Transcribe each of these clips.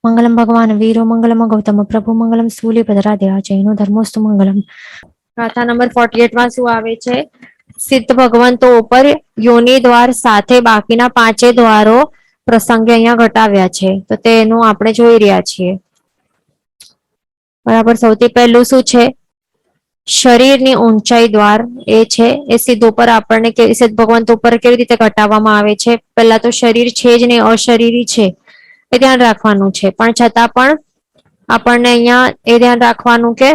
મંગલમ ભગવાન વીરો મંગલમ ગૌતમ પ્રભુ મંગલમ સ્થૂલીપધરાધ્યા જૈનો ધર્મોસ્તુ મંગલમ. ગાથા નંબર 48 માં શું આવે છે? સિદ્ધ ભગવંતો ઉપર યોનિ દ્વાર સાથે બાકીના 5 દ્વારો પ્રસંગે અહીંયા ઘટાવ્યા છે. તો તેનું આપણે જોઈ રહ્યા છીએ. બરાબર. સૌથી પહેલું શું છે? શરીરની ઊંચાઈ દ્વાર એ છે. એ સિદ્ધ ઉપર આપણને સિદ્ધ ભગવંત ઉપર કેવી રીતે ઘટાડવામાં આવે છે? પહેલા તો શરીર છે જ નહીં, અશરીરી છે, એ ધ્યાન રાખવાનું છે. પણ છતાં પણ આપણને અહીંયા એ ધ્યાન રાખવાનું કે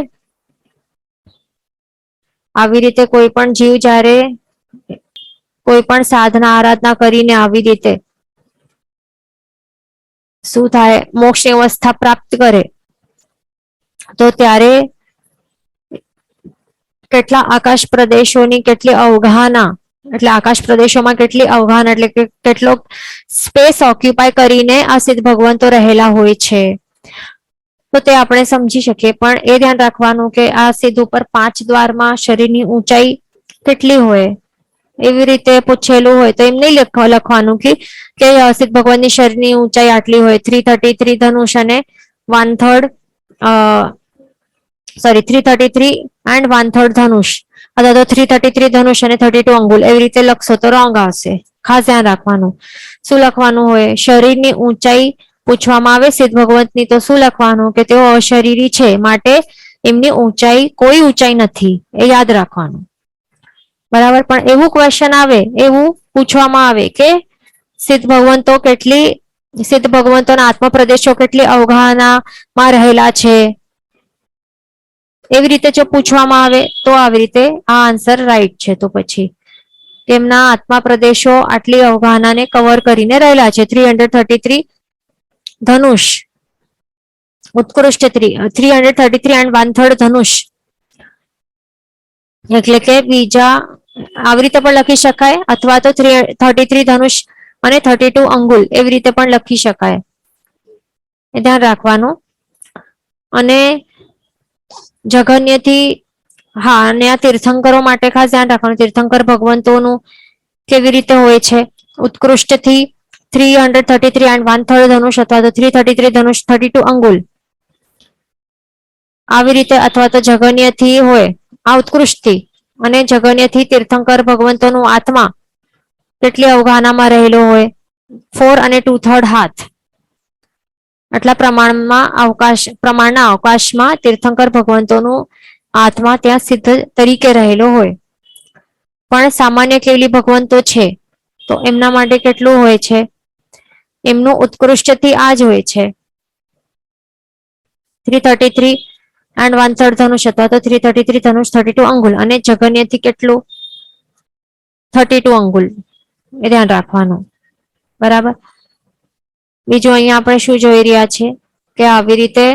આવી રીતે કોઈ પણ જીવ જ્યારે કોઈ પણ સાધના આરાધના કરીને આવી રીતે શું થાય? મોક્ષની અવસ્થા પ્રાપ્ત કરે તો ત્યારે કેટલા આકાશ પ્રદેશોની કેટલી અવગાહના, એટલે આકાશ પ્રદેશોમાં કેટલી અવગાહના એટલે કે કેટલો સ્પેસ ઓક્યુપાય કરીને આ સિદ્ધ ભગવંતો રહેલા હોય છે. તો તે આપણે સમજી શકીએ. પણ એ ધ્યાન રાખવાનું કે આ સિદ્ધ ઉપર 5 દ્વારમાં શરીરની ઊંચાઈ કેટલી હોય, એવી રીતે પૂછેલું હોય તો એમ નહીં લખવાનું કે સિદ્ધ ભગવાનની શરીરની ઊંચાઈ આટલી હોય, 333 ધનુષ અને 1/3 333 and 1/3 ધનુષ, અથવા તો 333 ધનુષ અને 32 અંગુલ એવી રીતે લખશો તો રોંગ આવશે. ખાસ ધ્યાન રાખવાનું. શું લખવાનું હોય? શરીરની ઊંચાઈ પૂછવામાં આવે સિદ્ધ ભગવંતની તો શું લખવાનું કે તેઓ અશરીરી છે, માટે એમની ઊંચાઈ કોઈ ઊંચાઈ નથી, એ યાદ રાખવાનું. બરાબર. પણ એવું ક્વેશ્ચન આવે, એવું પૂછવામાં આવે કે સિદ્ધ ભગવંતો કેટલી સિદ્ધ ભગવંતોના આત્મપ્રદેશો કેટલી અવગાહનામાં રહેલા છે, એવી રીતે જો પૂછવામાં આવે તો આવી રીતે આ આન્સર રાઈટ છે. તો પછી તેમના આત્મા પ્રદેશો આટલી અવગાહનાને કવર કરીને રહેલા છે. 333 ધનુષ, ઉત્કૃષ્ટ 333 and 1/3 ધનુષ, એટલે કે બીજા આવી રીતે પણ લખી શકાય, અથવા તો 33 ધનુષ અને 32 અંગુલ એવી રીતે પણ લખી શકાય. એ ધ્યાન રાખવાનું. અને જઘન્યથી હા, અને આ તીર્થંકરો માટે ખાસ ધ્યાન રાખવાનું. તીર્થંકર ભગવંતોનું કેવી રીતે હોય છે? ઉત્કૃષ્ટથી 333 and 1/3 ધનુષ, અથવા તો 333 ધનુષ 32 અંગુલ આવી રીતે, અથવા તો જઘન્યથી હોય આ ઉત્કૃષ્ટથી, અને જઘન્યથી તીર્થંકર ભગવંતોનું આત્મા કેટલી અવગાહનામાં રહેલો હોય, 4 અને 2/3 હાથ, આટલા પ્રમાણના અવકાશમાં તીર્થંકર ભગવંતોનું આત્મા ત્યાં સિદ્ધ તરીકે રહેલો હોય. પણ સામાન્ય કેવલી ભગવંતો છે તો એમના માટે કેટલું હોય છે? એમનું ઉત્કૃષ્ટથી આ જ હોય છે 333 and 1/3 ધનુષ, અથવા તો 333 ધનુષ 32 અંગુલ, અને જઘન્યથી કેટલું? 32 અંગુલ. એ ધ્યાન રાખવાનું. બરાબર. બીજું અહીંયા આપણે શું જોઈ રહ્યા છે કે આવી રીતે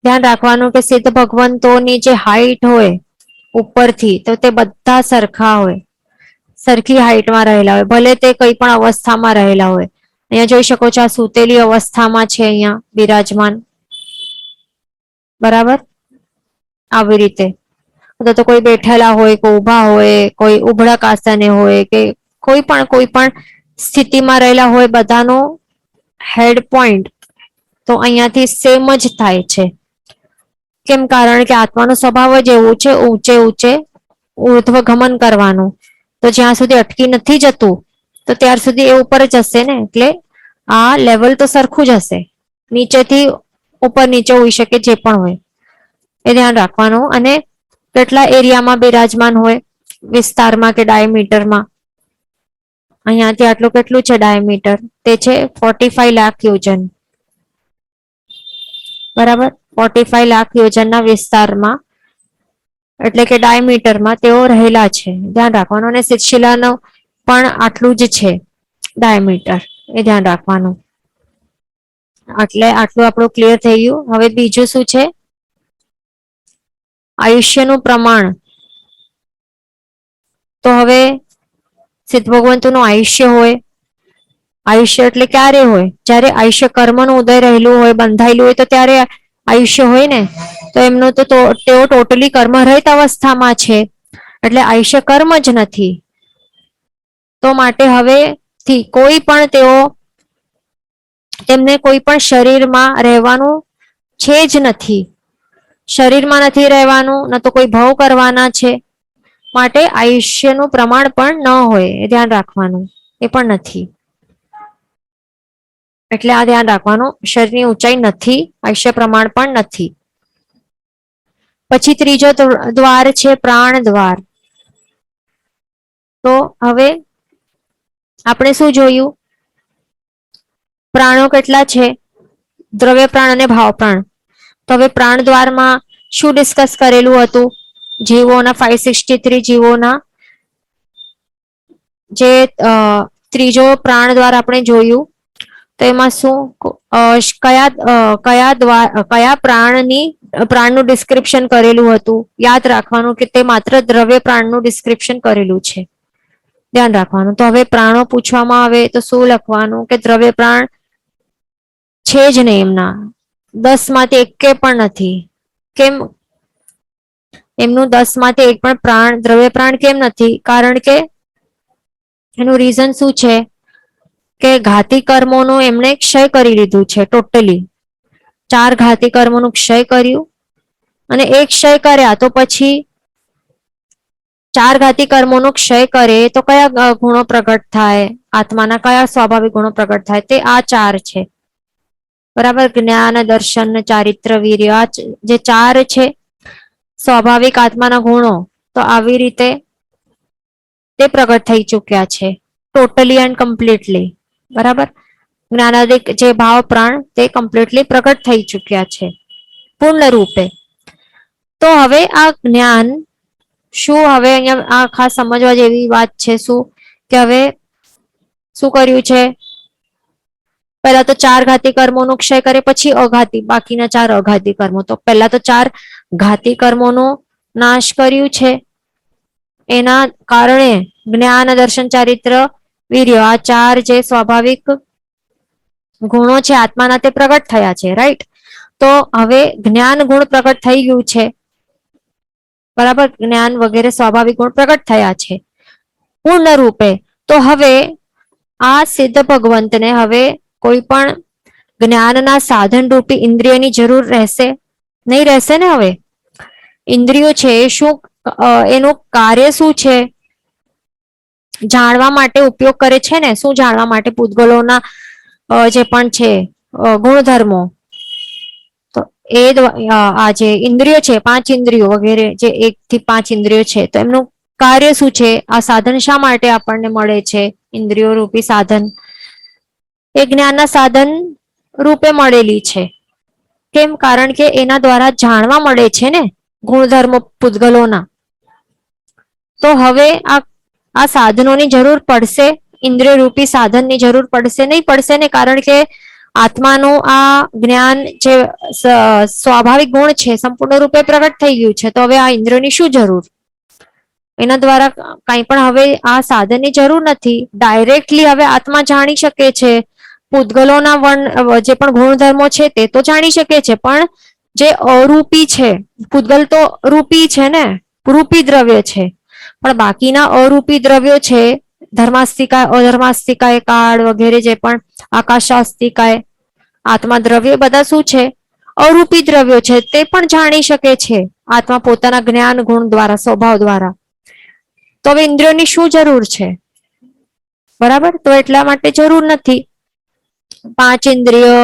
ધ્યાન રાખવાનું કે સિદ્ધ ભગવંતોની જે હાઈટ હોય ઉપરથી, તો તે બધા સરખા હોય, સરખી હાઈટમાં રહેલા હોય, ભલે તે કઈ પણ અવસ્થામાં રહેલા હોય. અહીંયા જોઈ શકો છો, આ સૂતેલી અવસ્થામાં છે અહીંયા બિરાજમાન. બરાબર. આવી રીતે, અથવા તો કોઈ બેઠેલા હોય, કોઈ ઉભા હોય, કોઈ ઉભળક આસને હોય, કે કોઈ પણ સ્થિતિમાં રહેલા હોય, બધાનો હેડ પોઈન્ટ તો અહીંયાથી સેમ જ થાય છે. કેમ? કારણ કે આત્માનો સ્વભાવ જ એવું છે, ઊંચે ઊંચે ઉર્ધ્વ ગમન કરવાનું. તો જ્યાં સુધી અટકી નથી જતું તો ત્યાર સુધી એ ઉપર જ હશે ને. એટલે આ લેવલ તો સરખું જ હશે, નીચેથી ઉપર નીચે હોઈ શકે, જે પણ હોય એ ધ્યાન રાખવાનું. અને કેટલા એરિયામાં બિરાજમાન હોય, વિસ્તારમાં કે ડાયમીટરમાં. અહીંયાથી આટલું કેટલું છે ડાયમીટર? તે છે 45 લાખ યોજન. બરાબર. 45 લાખ યોજનના વિસ્તારમાં, એટલે કે ડાયમીટરમાં તેઓ રહેલા છે. ધ્યાન રાખવાનું. અને શિલાનો પણ આટલું જ છે ડાયમીટર, એ ધ્યાન રાખવાનું. એટલે આટલું આપણું ક્લિયર થઈ ગયું. હવે બીજું શું છે? આયુષ્યનું પ્રમાણ. તો હવે સિદ્ધ ભગવંતોનું આયુષ્ય હોય, આયુષ્ય એટલે ક્યારે હોય? જ્યારે આયુષ્ય કર્મનું ઉદય રહેલું હોય, બંધાયેલું હોય, તો ત્યારે આયુષ્ય હોય ને. તો એમનું તો તેઓ ટોટલી કર્મરહિત અવસ્થામાં છે, એટલે આયુષ્ય કર્મ જ નથી. તો માટે હવે થી કોઈ પણ તેઓ તેમને કોઈ પણ શરીરમાં રહેવાનું છે જ નથી. શરીરમાં નથી રહેવાનું, ન તો કોઈ ભવ કરવાના છે, માટે આયુષ્યનું પ્રમાણ પણ ન હોય, એ ધ્યાન રાખવાનું, એ પણ નથી. એટલે આ ધ્યાન રાખવાનું, શરીરની ઊંચાઈ નથી, આયુષ્ય પ્રમાણ પણ નથી. પછી ત્રીજો દ્વાર છે પ્રાણ દ્વાર. તો હવે આપણે શું જોયું? પ્રાણો કેટલા છે? દ્રવ્ય પ્રાણ અને ભાવ પ્રાણ. તો હવે પ્રાણ દ્વારમાં શું ડિસ્કસ કરેલું હતું? જીવોના 563 જીવોના જે ત્રીજો પ્રાણ દ્વાર આપણે જોયું, તો એમાં શું કયા પ્રાણનું ડિસ્ક્રિપ્શન કરેલું હતું? યાદ રાખવાનું કે તે માત્ર દ્રવ્ય પ્રાણનું ડિસ્ક્રિપ્શન કરેલું છે, ધ્યાન રાખવાનું. તો હવે પ્રાણો પૂછવામાં આવે તો શું લખવાનું? કે દ્રવ્ય પ્રાણ છે જ નહીં એમના, 10 માંથી એક પણ નથી. કેમ એમનું 10 માંથી એક પણ પ્રાણ દ્રવ્ય પ્રાણ કેમ નથી? કારણ કે એનું રીઝન શું છે? કે ઘાતી કર્મોનું એમણે ક્ષય કરી લીધું છે ટોટલી. 4 ઘાતી કર્મોનું ક્ષય કર્યું, અને એક ક્ષય કર્યા તો પછી 4 ઘાતી કર્મોનો ક્ષય કરે તો કયા ગુણો પ્રગટ થાય? આત્માના કયા સ્વાભાવિક ગુણો પ્રગટ થાય? તે આ 4 છે, બરાબર. જ્ઞાન, દર્શન, ચારિત્ર, વીર્ય, આ જે 4 છે સ્વાભાવિક આત્માના ગુણો, તો આવી રીતે તે પ્રગટ થઈ ચુક્યા છે ટોટલી એન્ડ કમ્પ્લીટલી, બરાબર. જ્ઞાનાદિક જે ભાવ પ્રાણ તે કમ્પ્લીટલી પ્રગટ થઈ ચુક્યા છે પૂર્ણ રૂપે. તો હવે આ જ્ઞાન શું, હવે અહીંયા આ ખાસ સમજવા જેવી વાત છે શું, કે હવે શું કર્યું છે? પહેલા તો 4 ઘાતી કર્મોનો ક્ષય કરે, પછી અઘાતી, બાકીના 4 અઘાતી કર્મો. તો પહેલા તો 4 ઘાતી કર્મોનો નાશ કર્યું છે, એના કારણે જ્ઞાન, દર્શન, ચારિત્ર, વીર્ય, આ 4 જે સ્વાભાવિક ગુણો છે આત્માના તે પ્રગટ થયા છે, રાઈટ. તો હવે જ્ઞાન ગુણ પ્રગટ થઈ ગયું છે, બરાબર. જ્ઞાન વગેરે સ્વાભાવિક ગુણ પ્રગટ થયા છે પૂર્ણ રૂપે. તો હવે આ સિદ્ધ ભગવંતને હવે કોઈ પણ જ્ઞાનના સાધન રૂપી ઇન્દ્રિયની જરૂર રહેશે નહીં? રહેશે ને. હવે ઇન્દ્રિયો છે એ શું, એનું કાર્ય શું છે? જાણવા માટે ઉપયોગ કરે છે ને. શું જાણવા માટે? પૂતગલોના જે પણ છે ગુણધર્મો. તો એ આ જે ઇન્દ્રિયો છે, 5 ઇન્દ્રિયો વગેરે, જે 1 થી 5 ઇન્દ્રિયો છે, તો એમનું કાર્ય શું છે? આ સાધન શા માટે આપણને મળે છે? ઇન્દ્રિયો રૂપી સાધન એ જ્ઞાનના સાધન રૂપે મળેલી છે. કેમ? કારણ કે એના દ્વારા જાણવા મળે છે ને ગુણધર્મો પૂતગલોના. તો હવે આ સાધનોની જરૂર પડશે? ઇન્દ્રિય રૂપી સાધનની જરૂર પડશે નહીં? પડશે ને, કારણ કે આત્માનું આ જ્ઞાન જે સ્વાભાવિક ગુણ છે સંપૂર્ણ રૂપે પ્રગટ થઈ ગયું છે. તો હવે આ ઇન્દ્રિયોની શું જરૂર? એના દ્વારા કંઈ પણ હવે આ સાધનની જરૂર નથી. ડાયરેક્ટલી હવે આત્મા જાણી શકે છે. પૂતગલોના જે પણ ગુણધર્મો છે તે તો જાણી શકે છે, પણ જે અરૂપી છે, પૂતગલ તો રૂપી છે ને, રૂપી દ્રવ્ય છે, પણ બાકીના અરૂપી દ્રવ્યો છે, ધર્માસ્તિકા, અધર્માસ્તિકાય, કાળ વગેરે, જે પણ આકાશાસ્તિકાય, આત્મા દ્રવ્ય, બધા શું છે? અરૂપી દ્રવ્યો છે. તે પણ જાણી શકે છે આત્મા પોતાના જ્ઞાન ગુણ દ્વારા, સ્વભાવ દ્વારા. તો હવે ઇન્દ્રિયોની શું જરૂર છે? બરાબર. તો એટલા માટે જરૂર નથી. 5 ઇન્દ્રિયો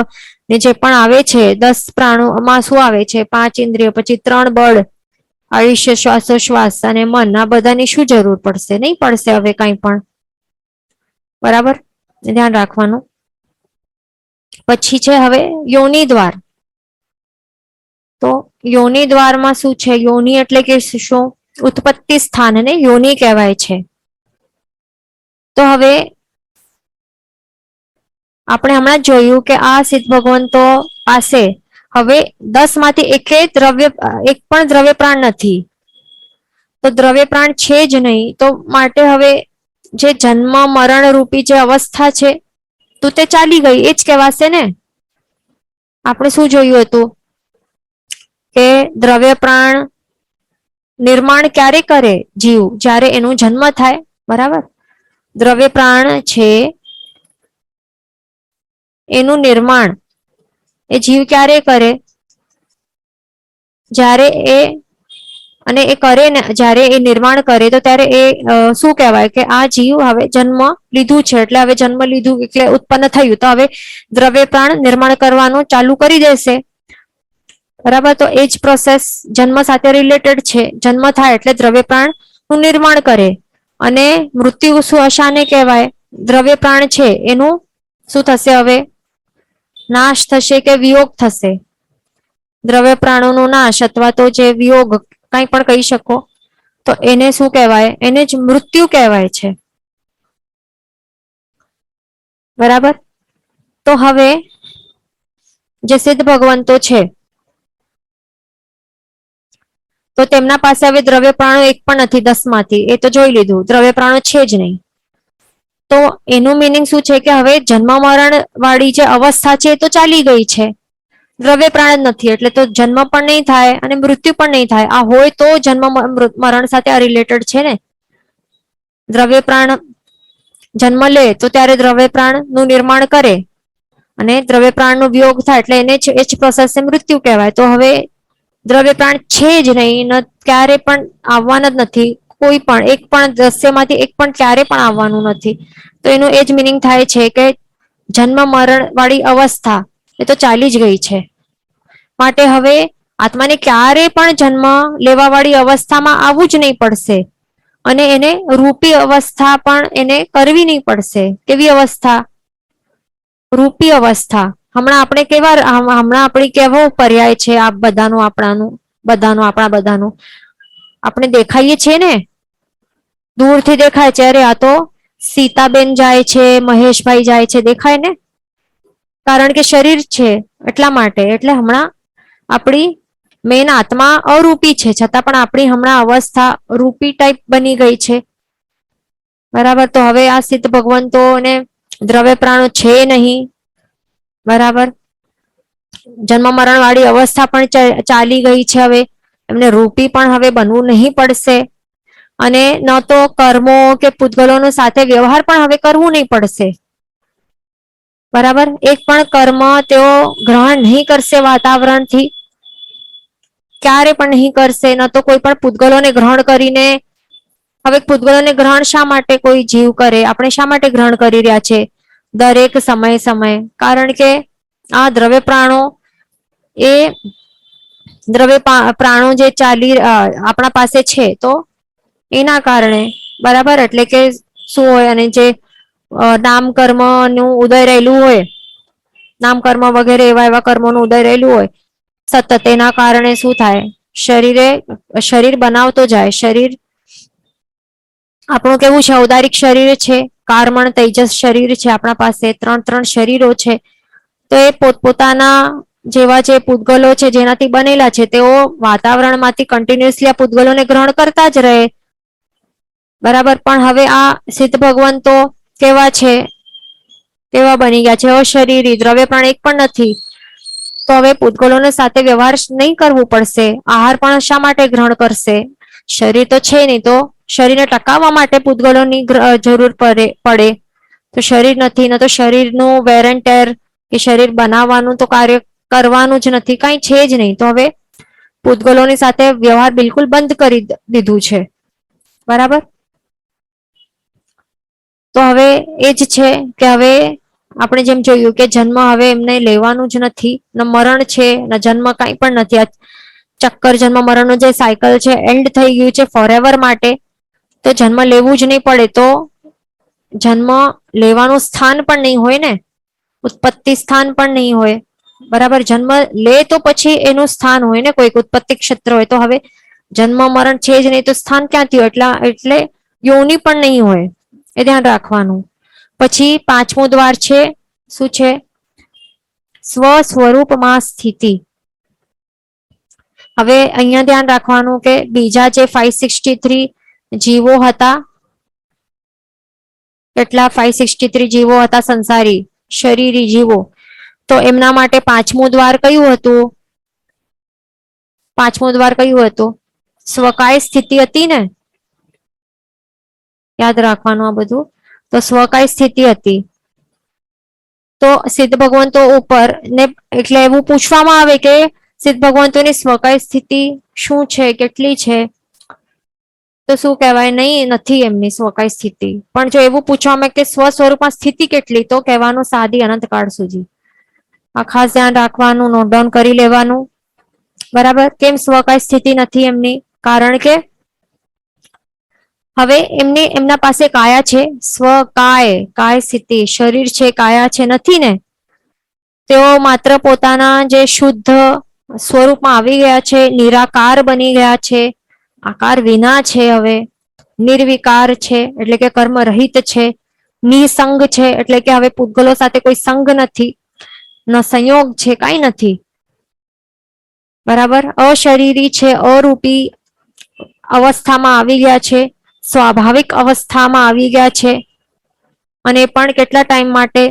ને જે પણ આવે છે, 10 પ્રાણોમાં શું આવે છે? 5 ઇન્દ્રિયો, પછી 3 બળ, આયુષ્ય, શ્વાસોશ્વાસ અને મન, આ બધાની શું જરૂર પડશે? નહીં પડશે હવે કંઈ પણ, બરાબર. ધ્યાન રાખવાનું. પછી છે હવે યોનિ દ્વાર. તો યોનિ દ્વારમાં શું છે? યોનિ એટલે કે શું? ઉત્પત્તિ સ્થાનને યોનિ કહેવાય છે. તો હવે આપણે હમણાં જોયું કે આ સિદ્ધ ભગવંતો પાસે હવે 10 માંથી એક પણ દ્રવ્ય પ્રાણ નથી. તો દ્રવ્ય પ્રાણ છે જ નહીં, તો માટે હવે જે જન્મ મરણ રૂપી જે અવસ્થા છે તો તે ચાલી ગઈ, એ જ કહેવાશે ને. આપણે શું જોયું હતું કે દ્રવ્ય પ્રાણ નિર્માણ ક્યારે કરે જીવ? જ્યારે એનું જન્મ થાય, બરાબર. દ્રવ્ય પ્રાણ છે એનું નિર્માણ એ જીવ ક્યારે કરે? જ્યારે એ અને એ કરે ને, જ્યારે એ નિર્માણ કરે તો ત્યારે એ શું કહેવાય કે આ જીવ હવે જન્મ લીધું છે, એટલે હવે જન્મ લીધું એટલે ઉત્પન્ન થયું તો હવે દ્રવ્ય પ્રાણ નિર્માણ કરવાનું ચાલુ કરી દેશે. બરાબર, તો એ જ પ્રોસેસ જન્મ સાથે રિલેટેડ છે. જન્મ થાય એટલે દ્રવ્ય પ્રાણ નું નિર્માણ કરે, અને મૃત્યુ શું શાને કહેવાય? દ્રવ્ય પ્રાણ છે એનું શું થશે? હવે નાશ થશે કે વિયોગ થશે? દ્રવ્ય પ્રાણોનો નાશ અથવા તો જે વિયોગ કંઈ પણ કહી શકો, તો એને શું કહેવાય? એને જ મૃત્યુ કહેવાય છે. બરાબર, તો હવે જે સિદ્ધ ભગવંતો છે તો તેમના પાસે હવે દ્રવ્ય પ્રાણો એક પણ નથી 10 માંથી, એ તો જોઈ લીધું, દ્રવ્ય પ્રાણો છે જ નહીં. તો એનું મિનિંગ શું છે કે હવે જન્મ મરણ વાળી જે અવસ્થા છે એ તો ચાલી ગઈ છે, દ્રવ્ય પ્રાણ જ નથી, એટલે તો જન્મ પણ નહીં થાય અને મૃત્યુ પણ નહીં થાય. આ હોય તો જન્મ મરણ સાથે આ રિલેટેડ છે ને. દ્રવ્ય પ્રાણ જન્મ લે તો ત્યારે દ્રવ્ય પ્રાણ નું નિર્માણ કરે, અને દ્રવ્ય પ્રાણ નો વિયોગ થાય એટલે એને જ એ જ પ્રોસેસને મૃત્યુ કહેવાય. તો હવે દ્રવ્ય પ્રાણ છે જ નહીં, ક્યારે પણ આવવાના જ નથી, કોઈ પણ એક પણ દ્રશ્યમાંથી એક પણ ક્યારે પણ આવવાનું નથી. તો એનું એ જ મિનિંગ થાય છે કે જન્મ મરણ વાળી અવસ્થા એ તો ચાલી જ ગઈ છે. માટે હવે આત્માને ક્યારે પણ જન્મ લેવા વાળી અવસ્થામાં આવવું જ નહીં પડશે, અને એને રૂપી અવસ્થા પણ એને કરવી નહીં પડશે. કેવી અવસ્થા? રૂપી અવસ્થા. હમણાં આપણે હમણાં આપણી કેવો પર્યાય છે આ બધાનું, આપણા બધાનું આપણે દેખાઈએ છીએ ને, દૂરથી દેખાય છે, અરે આ તો સીતાબેન જાય છે, મહેશભાઈ જાય છે, દેખાય ને, કારણ કે શરીર છે એટલા માટે. એટલે હમણાં આપણી મેન આત્મા અરૂપી છે, છતાં પણ આપણી હમણાં અવસ્થા રૂપી ટાઈપ બની ગઈ છે. બરાબર, તો હવે આ સિદ્ધ ભગવંતોને દ્રવ્ય પ્રાણો છે નહીં. બરાબર, જન્મ મરણ વાળી અવસ્થા પણ ચાલી ગઈ છે. હવે એમને રૂપી પણ હવે બનવું નહીં પડશે, અને ન તો કર્મો કે પૂતગલોનો સાથે વ્યવહાર પણ હવે કરવું નહીં પડશે. બરાબર, એક પણ કર્મ તેઓ ગ્રહણ નહીં કરશે વાતાવરણથી, ક્યારે પણ નહીં કરશે. ન તો કોઈ પણ પૂતગલોને ગ્રહણ કરીને, હવે પૂતગલોને ગ્રહણ શા માટે કોઈ જીવ કરે? આપણે શા માટે ગ્રહણ કરી રહ્યા છે દરેક સમયે? કારણ કે આ દ્રવ્ય પ્રાણો એ દ્રવ્ય પ્રાણો જે આપણા પાસે છે તો એના કારણે. બરાબર, એટલે કે શું હોય, અને જે નામ કર્મ નું ઉદય રહેલું હોય, નામ કર્મ વગેરે એવા એવા કર્મોનું ઉદય રહેલું હોય સતત, એના કારણે શું થાય? શરીર બનાવતો જાય. શરીર આપણું કેવું છે? ઔદારિક શરીર છે, કાર્મણ તેજસ શરીર છે, આપણા પાસે ત્રણ શરીરો છે. તો એ પોતપોતાના જેવા જે પૂતગલો છે જેનાથી બનેલા છે, તેઓ વાતાવરણમાંથી કન્ટિન્યુઅસલી આ પૂતગલોને ગ્રહણ કરતા જ રહે. બરાબર, પણ હવે આ સિદ્ધ ભગવંતો કેવા છે? કેવા બની ગયા છે? અશરીરી, દ્રવ્ય પ્રાણ એક પણ નથી. તો હવે પૂતગલોને સાથે વ્યવહાર નહીં કરવું પડશે. આહાર પણ શા માટે ગ્રહણ કરશે? શરીર તો છે નહીં, તો શરીરને ટકાવવા માટે પૂતગલોની જરૂર પડે. તો શરીર નથી, ન તો શરીરનું વેર એન્ડ ટેર કે શરીર બનાવવાનું તો કાર્ય કરવાનું જ નથી, કઈ છે જ નહીં. તો હવે પૂતગલોની સાથે વ્યવહાર બિલકુલ બંધ કરી દીધું છે. બરાબર, તો હવે એ જ છે કે હવે આપણે જેમ જોયું કે જન્મ હવે એમને લેવાનું જ નથી, ન મરણ છે ન જન્મ, કંઈ પણ નથી. આ ચક્કર જન્મ મરણનું જે સાયકલ છે એન્ડ થઈ ગયું છે ફોરએવર માટે. તો જન્મ લેવું જ નહીં પડે, તો જન્મ લેવાનું સ્થાન પણ નહીં હોય ને, ઉત્પત્તિ સ્થાન પણ નહીં હોય. બરાબર, જન્મ લે તો પછી એનું સ્થાન હોય ને, કોઈક ઉત્પત્તિ ક્ષેત્ર હોય. તો હવે જન્મ મરણ છે જ નહીં, તો સ્થાન ક્યાંથી હોય? એટલે યોની પણ નહીં હોય, એ ધ્યાન રાખવાનું. પછી 5મું દ્વાર છે, શું છે? સ્વ સ્વરૂપમાં સ્થિતિ. હવે અહીંયા ધ્યાન રાખવાનું કે બીજા જે 563 જીવો હતા, કેટલા 563 જીવો હતા સંસારી શરીરી જીવો, તો એમના માટે 5મું દ્વાર કયું હતું? 5મું દ્વાર કયું હતું? સ્વકાય સ્થિતિ હતી ને, યાદ રાખવાનું આ બધું. તો સ્વકાય સ્થિતિ હતી. તો સિદ્ધ ભગવંતો ઉપર ને એટલે એવું પૂછવામાં આવે કે સિદ્ધ ભગવંતોની સ્વકાય સ્થિતિ શું છે, કેટલી છે, તો શું કહેવાય, નહીં નથી એમની સ્વકાય સ્થિતિ. પણ જો એવું પૂછવામાં કે સ્વ સ્વરૂપમાં સ્થિતિ કેટલી, તો કહેવાનું સાદી અનંતકાળ સુધી. આ ખાસ ધ્યાન રાખવાનું, નોટ ડાઉન કરી લેવાનું. બરાબર. કેમ સ્વકાય સ્થિતિ નથી એમની? કારણ કે હવે એમના પાસે કાયા છે, સ્વકાય કાય સ્થિતિ, શરીર છે, કાયા છે નથી ને. તેઓ માત્ર પોતાના જે શુદ્ધ સ્વરૂપમાં આવી ગયા છે, નિરાકાર બની ગયા છે, આકાર વિના છે, હવે નિર્વિકાર છે એટલે કે કર્મ રહિત છે, નિસંગ છે એટલે કે હવે પૂતગલો સાથે કોઈ સંગ નથી, ન સંયોગ છે, કઈ નથી. બરાબર. અશરીરી છે, અરૂપી અવસ્થામાં આવી ગયા છે, સ્વાભાવિક અવસ્થામાં આવી ગયા છે. અને પણ કેટલા ટાઈમ માટે?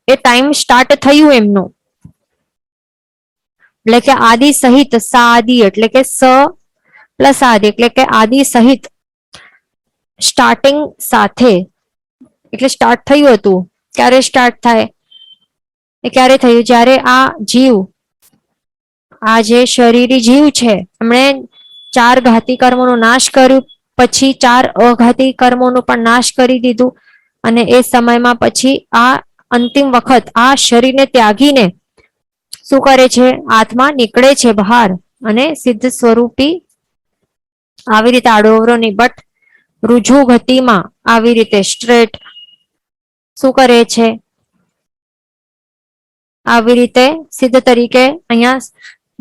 એ ટાઈમ સ્ટાર્ટ થયું એમનું, એટલે કે આદિ સહિત, સાદી એટલે કે સ પ્લસ આદિ એટલે કે આદિ સહિત, સ્ટાર્ટિંગ સાથે, એટલે સ્ટાર્ટ થયું હતું. ક્યારે સ્ટાર્ટ થાય? એ ક્યારે થયું? જ્યારે આ જીવ, આ જે શરીરી જીવ છે, એમણે 4 ઘાતી કર્મોનો નાશ કર્યું, પછી 4 અઘાતી કર્મોનો પણ નાશ કરી દીધું. અને એ સમયમાં પછી આ અંતિમ વખત આ શરીરને ત્યાગીને શું કરે છે? આત્મા નીકળે છે બહાર અને સિદ્ધ સ્વરૂપી આવી રીતે આડોવરો નિબટ રુજુ ગતિમાં આવી રીતે સ્ટ્રેટ શું કરે છે? આવી રીતે સિદ્ધ તરીકે અહીંયા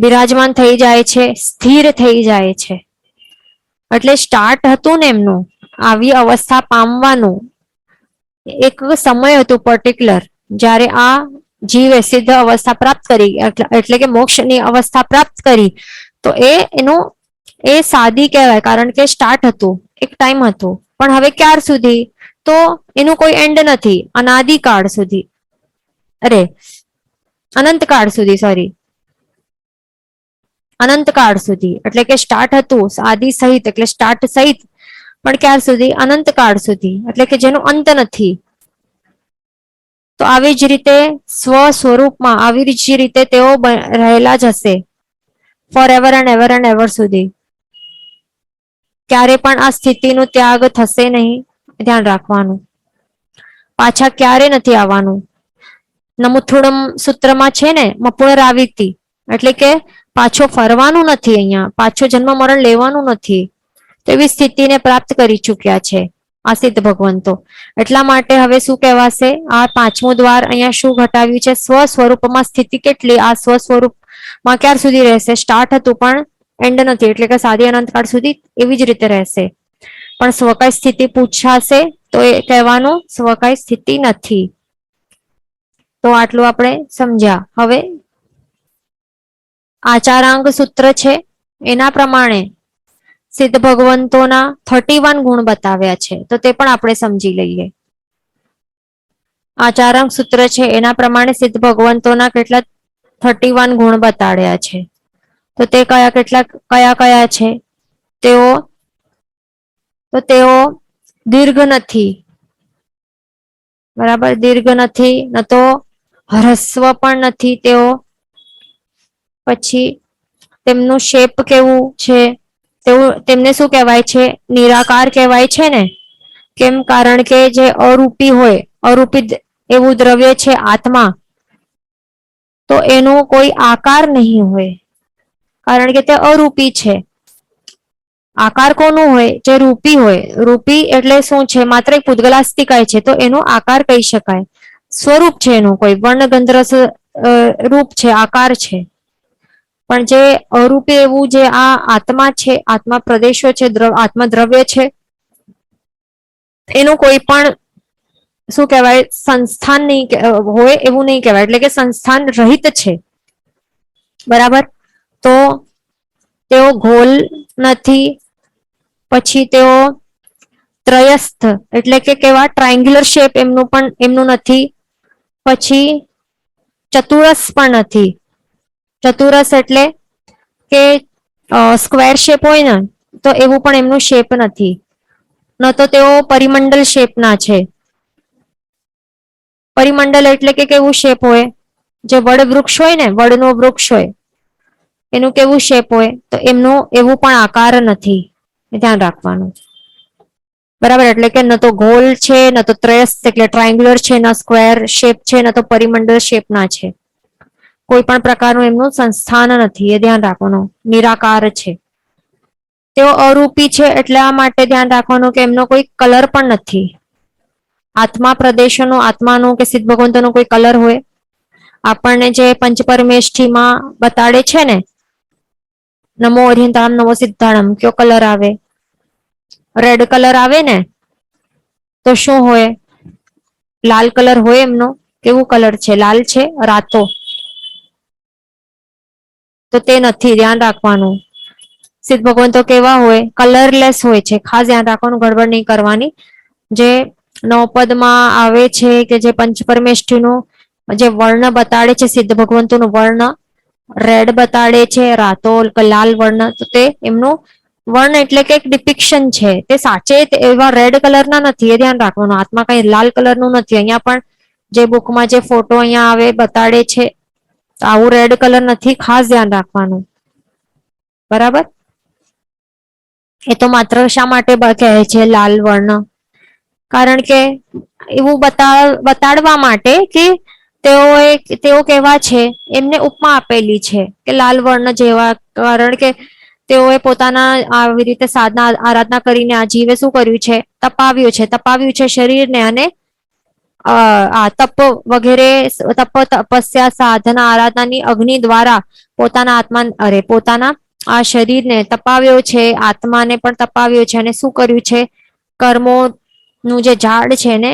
બિરાજમાન થઈ જાય છે, સ્થિર થઈ જાય છે. એટલે સ્ટાર્ટ હતું ને એમનું આવી અવસ્થા પામવાનું, એક સમય હતું પર્ટિક્યુલર, જ્યારે આ જીવે સિદ્ધ અવસ્થા પ્રાપ્ત કરી, એટલે કે મોક્ષની અવસ્થા પ્રાપ્ત કરી, તો એનું એ સાદી કહેવાય, કારણ કે સ્ટાર્ટ હતું, એક ટાઈમ હતો. પણ હવે ક્યાર સુધી? તો એનું કોઈ એન્ડ નથી, અનાદિકાળ સુધી, અરે અનંતકાળ સુધી, સોરી, અનંતકાળ સુધી. એટલે કે સ્ટાર્ટ હતું આદિ સહિત, એટલે સ્ટાર્ટ સહિત, પણ ક્યાર સુધી? અનંતકાળ સુધી, એટલે કે જેનો અંત નથી. તો આવી જ રીતે સ્વ સ્વરૂપમાં આવી જ રીતે તેઓ રહેલા જ હશે ફોર એવર એન્ડ એવર સુધી. ક્યારે પણ આ સ્થિતિનો ત્યાગ થશે નહીં, ધ્યાન રાખવાનું. પાછા ક્યારે નથી આવવાનું. નમુથુડમ સૂત્રમાં છે ને, મપુનરાવિતિ, એટલે કે પાછો ફરવાનું નથી, અહીંયા પાછો જન્મ મરણ લેવાનું નથી. તેવી સ્થિતિને પ્રાપ્ત કરી ચૂક્યા છે આ સિદ્ધ ભગવંતો. એટલા માટે હવે શું કહેવાશે? આ 5મું દ્વાર અહીંયા શું ઘટાવ્યું છે? સ્વ સ્વરૂપમાં સ્થિતિ કેટલી? આ સ્વ સ્વરૂપમાં ક્યાર સુધી રહેશે? સ્ટાર્ટ હતું પણ એન્ડ નથી, એટલે કે સાદી અનંતકાળ સુધી એવી જ રીતે રહેશે. પણ સ્વકાય સ્થિતિ પૂછાશે તો એ કહેવાનું સ્વકાય સ્થિતિ નથી. તો આટલું આપણે સમજ્યા. હવે આચારાંગ સૂત્ર છે, એના પ્રમાણે સિદ્ધ ભગવંતોના 31 ગુણ બતાવ્યા છે, તો તે પણ આપણે સમજી લઈએ. આચારાંગ સૂત્ર છે એના પ્રમાણે સિદ્ધ ભગવંતોના કેટલા 31 ગુણ બતાડ્યા છે. તો તે કયા કયા છે? તેઓ દીર્ઘ નથી, બરાબર, દીર્ઘ નથી, ન તો હ્રસ્વ પણ નથી તેઓ. પછી તેમનું શેપ કેવું છે? તેમને શું કહેવાય છે? નિરાકાર કહેવાય છે ને. કેમ? કારણ કે જે અરૂપી હોય, અરૂપી એવું દ્રવ્ય છે આત્મા, તો એનો કોઈ આકાર નહીં હોય, કારણ કે તે અરૂપી છે. આકાર કોનું હોય? જે રૂપી હોય. રૂપી એટલે શું છે? માત્ર એક પૂતગલાસ્થિકાય છે, તો એનો આકાર કહી શકાય, સ્વરૂપ છે એનું, કોઈ વર્ણગંધરસ રૂપ છે, આકાર છે. પણ જે અરૂપી એવું જે આ આત્મા છે, આત્મા પ્રદેશો છે, આત્મા દ્રવ્ય છે, એનું કોઈ પણ શું કહેવાય? સંસ્થાન નહીં હોય એવું નહીં કહેવાય, એટલે કે સંસ્થાન રહિત છે. બરાબર. તો તેઓ ગોલ નથી, પછી તેઓ ત્રયસ્થ એટલે કે કેવા? ટ્રાયંગ્યુલર શેપ એમનું નથી. પછી ચતુરસ પણ નથી. ચતુરસ એટલે કે સ્ક્વેર શેપ હોય ને, તો એવું પણ એમનું શેપ નથી. ન તો તેઓ પરિમંડલ શેપના છે. પરિમંડળ એટલે કે કેવું શેપ હોય, જે વડ વૃક્ષ હોય ને, વડનો વૃક્ષ હોય એનું કેવું શેપ હોય, તો એમનું એવું પણ આકાર નથી, ધ્યાન રાખવાનું. બરાબર, એટલે કે ન તો ગોલ છે, ન તો ત્રેસ એટલે ટ્રાયંગ્યુલર છે, ન સ્ક્વેર શેપ છે, ન તો પરિમંડળ શેપ ના છે. કોઈ પણ પ્રકારનું એમનું સંસ્થાન નથી, એ ધ્યાન રાખવાનું. નિરાકાર છે. તેઓ અરૂપી છે એટલા માટે ધ્યાન રાખવાનું કે એમનો કોઈ કલર પણ નથી. આત્મા પ્રદેશોનો, આત્માનો કે સિદ્ધ ભગવંતોનો કોઈ કલર હોય? આપણને જે પંચપરમેષ્ઠીમાં બતાડે છે ને, નમો અરિહંતાણમ નમો સિદ્ધાણમ, કયો કલર આવે? રેડ કલર આવે ને? તો શું હોય? લાલ કલર હોય એમનો? કેવું કલર છે? લાલ છે, રાતો. તો તે નથી, ધ્યાન રાખવાનું. સિદ્ધ ભગવંતો કેવા હોય? કલરલેસ હોય છે. ખાસ ધ્યાન રાખવાનું, ગડબડ નહીં કરવાની. જે નવપદમાં આવે છે કે જે પંચપરમેષ્ઠીનું જે વર્ણ બતાડે છે, સિદ્ધ ભગવંતોનું વર્ણ રેડ બતાડે છે, રાતો લાલ વર્ણ, તો તે એમનું વર્ણ એટલે કે એક ડિપિક્શન છે. તે સાચે એવા રેડ કલરના નથી, એ ધ્યાન રાખવાનું. આત્મા કઈ લાલ કલરનું નથી. અહીંયા પણ જે બુકમાં જે ફોટો અહીંયા આવે બતાડે છે, આવું રેડ કલર નથી, ખાસ ધ્યાન રાખવાનું. બરાબર, એ તો માત્ર શા માટે કહે છે લાલ વર્ણ? કારણ કે એવું બતાડવા માટે કે તેઓ કેવા છે, એમને ઉપમા આપેલી છે કે લાલ વર્ણ જેવા. કારણ કે તેઓએ પોતાના આવી રીતે સાધના આરાધના કરીને આ જીવે શું કર્યું છે? તપાવ્યું છે શરીરને, અને આ તપ વગેરે તપસ્યા સાધના આરાધનાની અગ્નિ દ્વારા પોતાના આ શરીરને તપાવ્યો છે, આત્માને પણ તપાવ્યો છે, અને શું કર્યું છે? કર્મોનું જે ઝાડ છે ને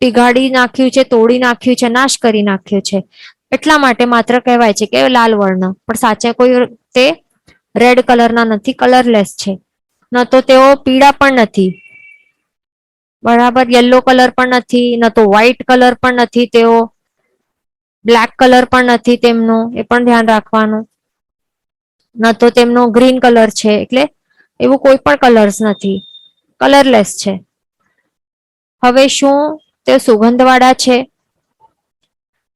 પીગાડી નાખ્યું છે, તોડી નાખ્યું છે, નાશ કરી નાખ્યું છે. એટલા માટે માત્ર કહેવાય છે કે લાલ વર્ણ, પણ સાચા કોઈ તે રેડ કલરના નથી, કલરલેસ છે. ન તો તેઓ પીળા પણ નથી, બરાબર, યલો કલર પણ નથી, ન તો વ્હાઈટ કલર પણ નથી તેઓ, બ્લેક કલર પણ નથી તેમનું, એ પણ ધ્યાન રાખવાનું. ન તો તેમનો ગ્રીન કલર છે, એટલે એવું કોઈ પણ કલર્સ નથી, કલરલેસ છે. હવે શું તે સુગંધવાળા છે?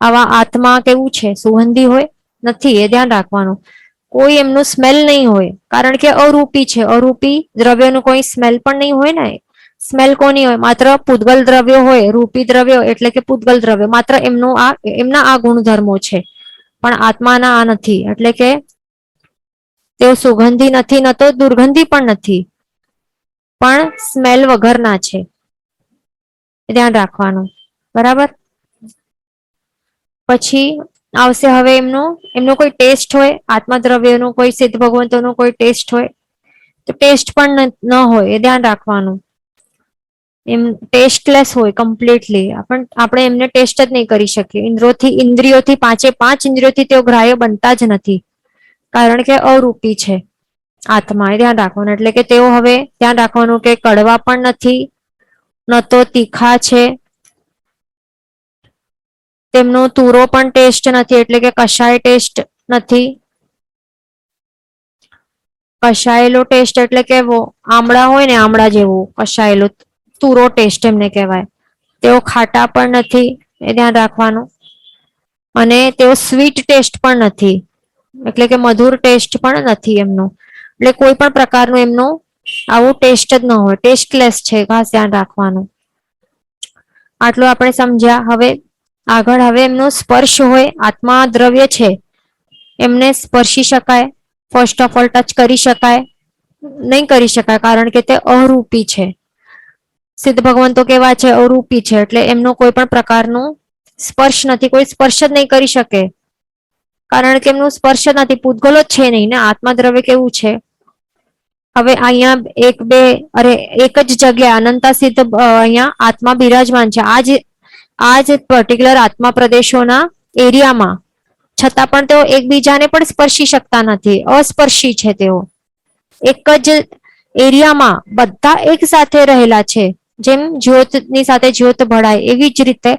આવા આત્મા કેવું છે? સુગંધી હોય? નથી, એ ધ્યાન રાખવાનું. કોઈ એમનું સ્મેલ નહીં હોય, કારણ કે અરૂપી છે. અરૂપી દ્રવ્યનું કોઈ સ્મેલ પણ નહીં હોય ને. સ્મેલ કોની હોય? માત્ર પૂતગલ દ્રવ્યો હોય. રૂપી દ્રવ્યો એટલે કે પૂતગલ દ્રવ્યો, માત્ર એમના આ ગુણધર્મો છે, પણ આત્માના આ નથી. એટલે કે તેઓ સુગંધી નથી, ન તો દુર્ગંધી પણ નથી, પણ સ્મેલ વગરના છે, ધ્યાન રાખવાનું. બરાબર, પછી આવશે હવે એમનો કોઈ ટેસ્ટ હોય, આત્મા દ્રવ્યનો કોઈ સિદ્ધ ભગવંતોનો કોઈ ટેસ્ટ હોય, તો ટેસ્ટ પણ ન હોય, એ ધ્યાન રાખવાનું. એમ ટેસ્ટલેસ હોય કમ્પ્લીટલી, આપણે એમને ટેસ્ટ જ નહીં કરી શકીએ. ઇન્દ્રિયોથી પાંચે પાંચ ઇન્દ્રિયોથી તેઓ ગ્રાહ્ય બનતા જ નથી, કારણ કે અરૂપી છે આત્મા, એ ધ્યાન રાખવાનું. એટલે કે તેઓ હવે ધ્યાન રાખવાનું કે કડવા પણ નથી, ન તો તીખા છે, તેમનો તુરો પણ ટેસ્ટ નથી, એટલે કે કશાય ટેસ્ટ નથી. કશાયેલો ટેસ્ટ એટલે કેવો? આમળા હોય ને, આમળા જેવું કશાયેલો તુરો ટેસ્ટ એમને કહેવાય. તેઓ ખાટા પણ નથી, એ ધ્યાન રાખવાનું. અને તેઓ સ્વીટ ટેસ્ટ પણ નથી, એટલે કે મધુર ટેસ્ટ પણ નથી એમનો. એટલે કોઈ પણ પ્રકારનું એમનું આવું ટેસ્ટ જ ન હોય, ટેસ્ટલેસ છે, ખાસ ધ્યાન રાખવાનું. આટલું આપણે સમજ્યા. હવે આગળ એમનો સ્પર્શ હોય, આત્મા દ્રવ્ય છે, એમને સ્પર્શી શકાય? ફર્સ્ટ ઓફ ઓલ ટચ કરી શકાય? નહીં કરી શકાય, કારણ કે તે અરૂપી છે. સિદ્ધ ભગવંતો કેવા છે? અરૂપી છે, એટલે એમનો કોઈ પણ પ્રકારનું સ્પર્શ નથી, કોઈ સ્પર્શ જ નહીં કરી શકે, કારણ કે એમનું સ્પર્શ નથી, પૂતગલો જ છે નહીં ને. આત્મા દ્રવ્ય કેવું છે? હવે અહીંયા એક જ જગ્યા અનંતા સિદ્ધ અહીંયા આત્મા બિરાજમાન છે, આ જ પર્ટિક્યુલર આત્મા પ્રદેશોના એરિયામાં, છતાં પણ તેઓ એકબીજાને પણ સ્પર્શી શકતા નથી, અસ્પર્શી છે તેઓ. એક જ એરિયામાં બધા એક સાથે રહેલા છે, જેમ જ્યોતની સાથે જ્યોત ભળાય એવી જ રીતે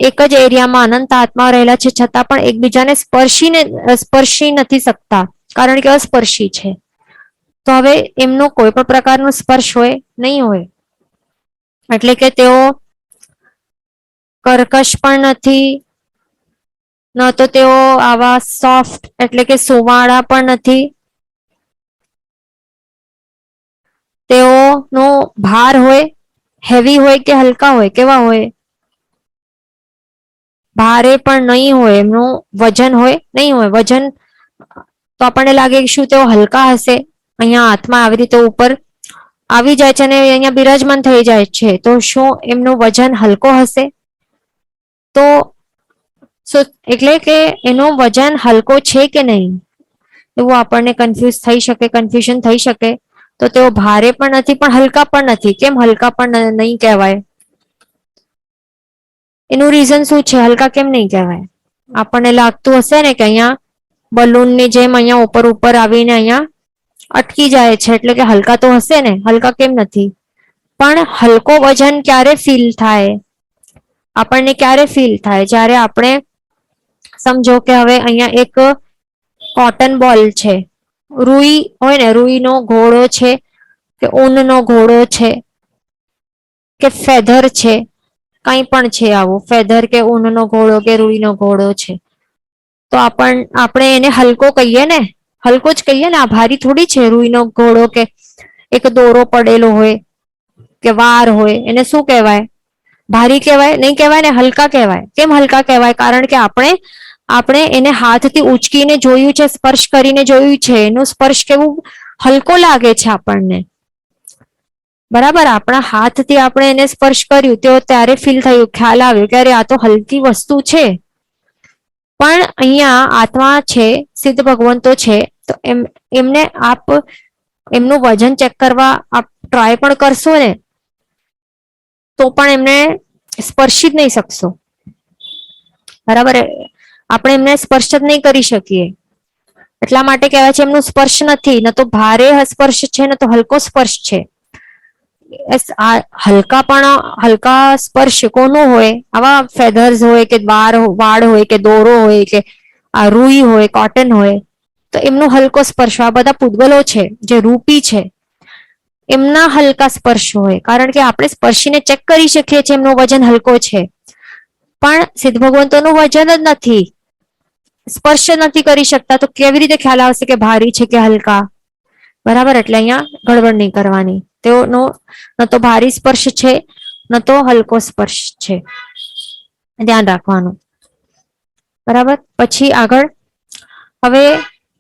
એક જ એરિયામાં અનંત આત્મા રહેલા છે, છતાં પણ એકબીજાને સ્પર્શી નથી શકતા, કારણ કે અસ્પર્શી છે. તો હવે એમનો કોઈ પણ પ્રકારનો સ્પર્શ હોય નહીં હોય, એટલે કે તેઓ કર્કશ પણ નથી, ન તો તેઓ આવા સોફ્ટ એટલે કે સુવાળા પણ નથી. તેઓનો ભાર હોય, હેવી હોય કે હલકા હોય, કેવા હોય? ભારે પણ નહીં હોય, એમનું વજન હોય નહીં હોય. વજન તો આપણને લાગે કે શું તેઓ હલકા હશે? અહીંયા હાથમાં આવી રીતે ઉપર આવી જાય છે અને અહીંયા બિરાજમાન થઈ જાય છે, તો શું એમનું વજન હલકો હશે? તો એટલે કે એનો વજન હલકો છે કે નહીં, એવું આપણને કન્ફ્યુઝન થઈ શકે. તો તેઓ ભારે પણ નથી પણ હલકા પણ નથી. કેમ હલકા પણ નહીં કહેવાય? એનું રીઝન શું છે? હલકા કેમ નહીં કહેવાય? આપણને લાગતું હશે ને કે અહીંયા બલૂનની જેમ અહીંયા ઉપર ઉપર આવીને અહીંયા અટકી જાય છે, એટલે કે હલકા તો હશે ને. હલકા કેમ નથી? પણ હલકો વજન ક્યારે ફીલ થાય? આપણને ક્યારે ફીલ થાય? જ્યારે આપણે સમજો કે હવે અહીંયા એક કોટન બોલ છે, રૂઈ હોય ને, રૂઈનો ઘોડો છે કે ઊનનો ઘોડો છે કે ફેધર છે, કંઈ પણ છે આવું, ફેધર કે ઊનનો ઘોડો કે રૂઈનો ઘોડો છે, તો આપણે એને હલકો કહીએ ને, હલકો જ કહીએ ને. આ ભારી થોડી છે રૂઈનો ઘોડો કે એક દોરો પડેલો હોય કે વાર હોય, એને શું કહેવાય? ભારી કહેવાય? નહીં કહેવાય ને, હલકા કહેવાય. કેમ હલકા કહેવાય? કારણ કે આપણે એને હાથથી ઉચકીને જોયું છે, સ્પર્શ કરીને જોયું છે, એનો સ્પર્શ કેવું હલકો લાગે છે આપણને. બરાબર, આપણા હાથથી આપણે એને સ્પર્શ કર્યું તો ત્યારે ફીલ થયું, ખ્યાલ આવ્યો કે અરે આ તો હલકી વસ્તુ છે. પણ અહીંયા આત્મા છે, સિદ્ધ ભગવંતો છે, તો એમને આપ એમનું વજન ચેક કરવા આપ ટ્રાય પણ કરશો ને, તો પણ એમને સ્પર્શી જ નહીં શકશો. બરાબર, આપણે એમને સ્પર્શ જ નહીં કરી શકીએ. એટલા માટે કહેવાય છે એમનું સ્પર્શ નથી. ન તો ભારે સ્પર્શ છે, ન તો હલકો સ્પર્શ છે. હલકા સ્પર્શ કોનો હોય? આવા ફેધર્સ હોય કે વાળ હોય કે દોરો હોય કે આ રૂઈ હોય, કોટન હોય, તો એમનો હલકો સ્પર્શ. આ બધા પૂતગલો છે જે રૂપી છે, એમના હલકા સ્પર્શ હોય, કારણ કે આપણે સ્પર્શીને ચેક કરી શકીએ છીએ એમનું વજન હલકો છે. પણ સિદ્ધ ભગવંતોનું વજન જ નથી, સ્પર્શ નથી કરી શકતા, તો કેવી રીતે ખ્યાલ આવશે કે ભારી છે કે હલકા? બરાબર, એટલે અહીંયા ગડબડ નહીં કરવાની. તેઓનો ન તો ભારી સ્પર્શ છે, ન તો હલકો સ્પર્શ છે, ધ્યાન રાખવાનું. બરાબર, પછી આગળ હવે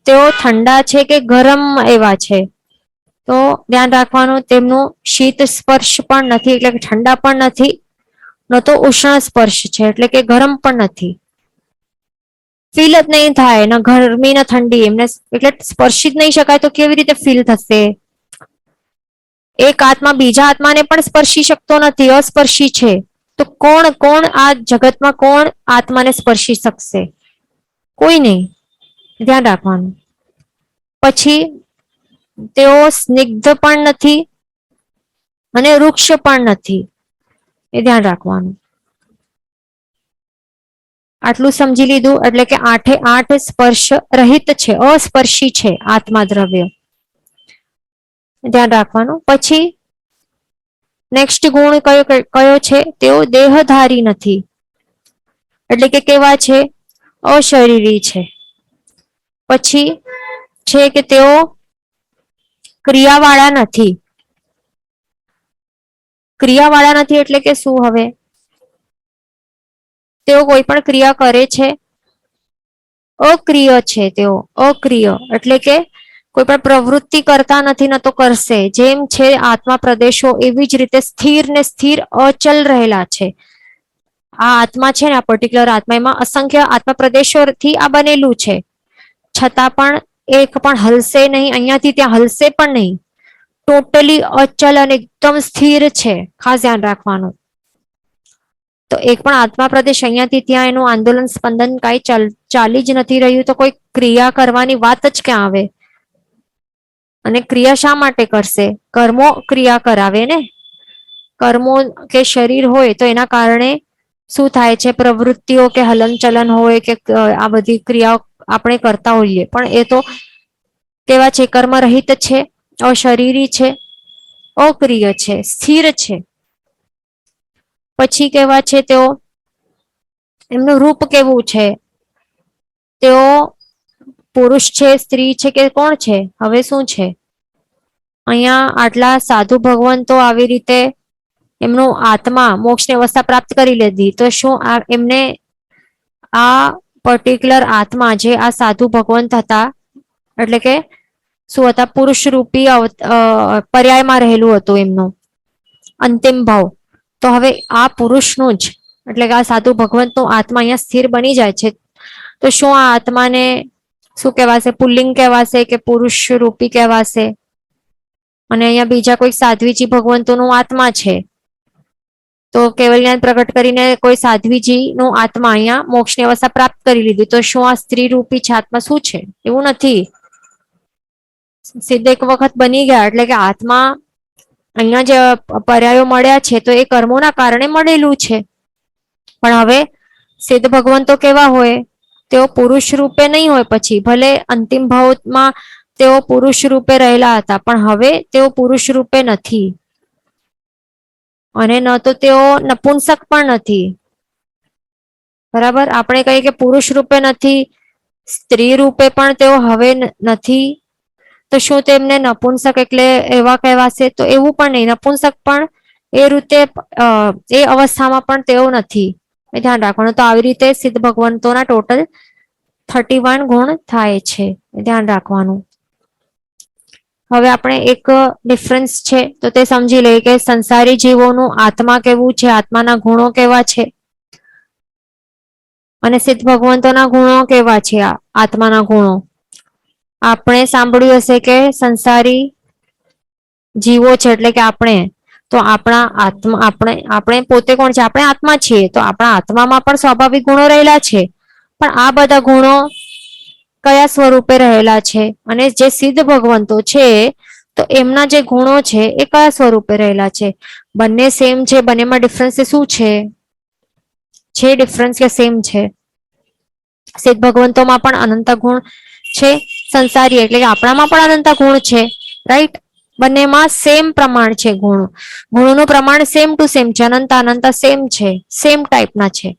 તેઓ ઠંડા છે કે ગરમ એવા છે, તો ધ્યાન રાખવાનું. તેમનું શીત સ્પર્શ પણ નથી, એટલે કે ઠંડા પણ નથી, ન તો ઉષ્ણ સ્પર્શ છે, એટલે કે ગરમ પણ નથી. ફીલ જ નહીં થાય, ન ગરમી ન ઠંડી, એમને એટલે સ્પર્શી જ નહીં શકાય, તો કેવી રીતે ફીલ થશે? એક આત્મા બીજા આત્માને પણ સ્પર્શી શકતો નથી, અસ્પર્શી છે. તો કોણ આ જગતમાં કોણ આત્માને સ્પર્શી શકશે? કોઈ નહીં. ધ્યાન રાખવાનું. પછી તેઓ સ્નિગ્ધ પણ નથી અને વૃક્ષ પણ નથી, એ ધ્યાન રાખવાનું. આટલું સમજી લીધું, એટલે કે આઠે આઠ સ્પર્શ રહિત છે, અસ્પર્શી છે આત્મા દ્રવ્ય. ધ્યાન રાખવાનું. પછી નેક્સ્ટ ગુણ કયો છે? તેઓ દેહધારી નથી, એટલે કે કેવા છે? અશરીરી છે. પછી છે કે તેઓ ક્રિયાવાળા નથી. ક્રિયાવાળા નથી એટલે કે શું? હવે તેઓ કોઈ પણ ક્રિયા કરે છે? અક્રિય છે તેઓ, અક્રિય એટલે કે કોઈ પણ પ્રવૃત્તિ કરતા નથી, ન તો કરશે. જેમ છે આત્મા પ્રદેશો, એવી જ રીતે સ્થિર ને સ્થિર અચલ રહેલા છે. આ આત્મા છે ને, આ પર્ટિક્યુલર આત્મા, એમાં અસંખ્ય આત્મા પ્રદેશોથી આ બનેલું છે, છતાં પણ એક પણ હલશે નહીં, અહીંયાથી ત્યાં હલશે પણ નહીં. ટોટલી અચલ અને એકદમ સ્થિર છે. ખાસ ધ્યાન રાખવાનું. તો એક પણ આત્મા પ્રદેશ અહીંયાથી ત્યાં એનું આંદોલન સ્પંદન કાંઈ ચાલી જ નથી રહ્યું, તો કોઈ ક્રિયા કરવાની વાત જ ક્યાં આવે? અને ક્રિયા શા માટે કરશે? કર્મો ક્રિયા કરાવે ને. કર્મો કે શરીર હોય તો એના કારણે શું થાય છે? પ્રવૃત્તિઓ કે હલનચલન હોય કે આ બધી ક્રિયાઓ આપણે કરતા હોઈએ, પણ એ તો કેવા છે? કર્મ રહિત છે, અશરીરી છે, અક્રિય છે, સ્થિર છે. પછી કેવા છે તેઓ? એમનું રૂપ કેવું છે, તેઓ પુરુષ છે, સ્ત્રી છે કે કોણ છે, હવે શું છે? અહીંયા આટલા સાધુ ભગવંતો આવી રીતે એમનું આત્મા મોક્ષની અવસ્થા પ્રાપ્ત કરી લીધી, તો શું એમને આ પર્ટિક્યુલર આત્મા જે આ સાધુ ભગવંત હતા, એટલે કે શું હતા, પુરુષ રૂપી પર્યાયમાં રહેલું હતું એમનું અંતિમ ભાવ, તો હવે આ પુરુષનું જ એટલે કે આ સાધુ ભગવંતનું આત્મા અહીંયા સ્થિર બની જાય છે, તો શું આ આત્માને શું કહેવાશે, પુલ્લિંગ કહેવાશે કે પુરુષ રૂપી કહેવાશે? અને અહીંયા બીજા કોઈ સાધ્વીજી ભગવંતોનું આત્મા છે, તો કેવલ જ્ઞાન પ્રગટ કરીને કોઈ સાધ્વીજી નું આત્મા અહીંયા મોક્ષની અવસ્થા પ્રાપ્ત કરી લીધી, તો શું આ સ્ત્રી રૂપી છે આત્મા શું છે? એવું નથી. સિદ્ધ એક વખત બની ગયા એટલે કે આત્મા અહીંયા જે પર્યાયો મળ્યા છે તો એ કર્મોના કારણે મળેલું છે, પણ હવે સિદ્ધ ભગવંતો કેવા હોય, તેઓ પુરુષ રૂપે નહીં હોય, પછી ભલે અંતિમ ભાવમાં તેઓ પુરુષ રૂપે રહેલા હતા, પણ હવે તેઓ પુરુષ રૂપે નથી, અને ન તો તેઓ નપુંસક પણ નથી. બરાબર, આપણે કહીએ કે પુરુષ રૂપે નથી, સ્ત્રી રૂપે પણ તેઓ હવે નથી, તો શું તેમને નપુંસક એટલે એવા કહેવાશે? તો એવું પણ નહીં, નપુંસક પણ એ રીતે એ અવસ્થામાં પણ તેઓ નથી, એ ધ્યાન રાખવાનું. તો આવી રીતે સિદ્ધ ભગવંતોના ટોટલ 31 ગુણ થાય છે, એ ધ્યાન રાખવાનું. હવે આપણે એક ડિફરન્સ છે તો તે સમજી લઈએ કે સંસારી જીવોનું આત્મા કેવું છે, આત્માના ગુણો કેવા છે, અને સિદ્ધ ભગવંતોના ગુણો કેવા છે, આત્માના ગુણો. આપણે સાંભળ્યું હશે કે સંસારી જીવો છે એટલે કે આપણે, તો આપણા આત્મા આપણે પોતે કોણ છે? આપણે આત્મા છીએ, તો આપણા આત્મામાં પણ સ્વાભાવિક ગુણો રહેલા છે, પણ આ બધા ગુણો કયા સ્વરૂપે રહેલા છે? અને જે સિદ્ધ ભગવંતો છે તો એમના જે ગુણો છે એ કયા સ્વરૂપે રહેલા છે? બંને સેમ છે? બંનેમાં ડિફરન્સ શું છે? ડિફરન્સ કે સેમ છે? સિદ્ધ ભગવંતોમાં પણ અનંત ગુણ છે, સંસારી એટલે કે આપણામાં પણ અનંત ગુણ છે, રાઈટ? બંનેમાં સેમ પ્રમાણ છે, ગુણોનું પ્રમાણ સેમ ટુ સેમ છે, અનંત સેમ છે, સેમ ટાઈપના છે,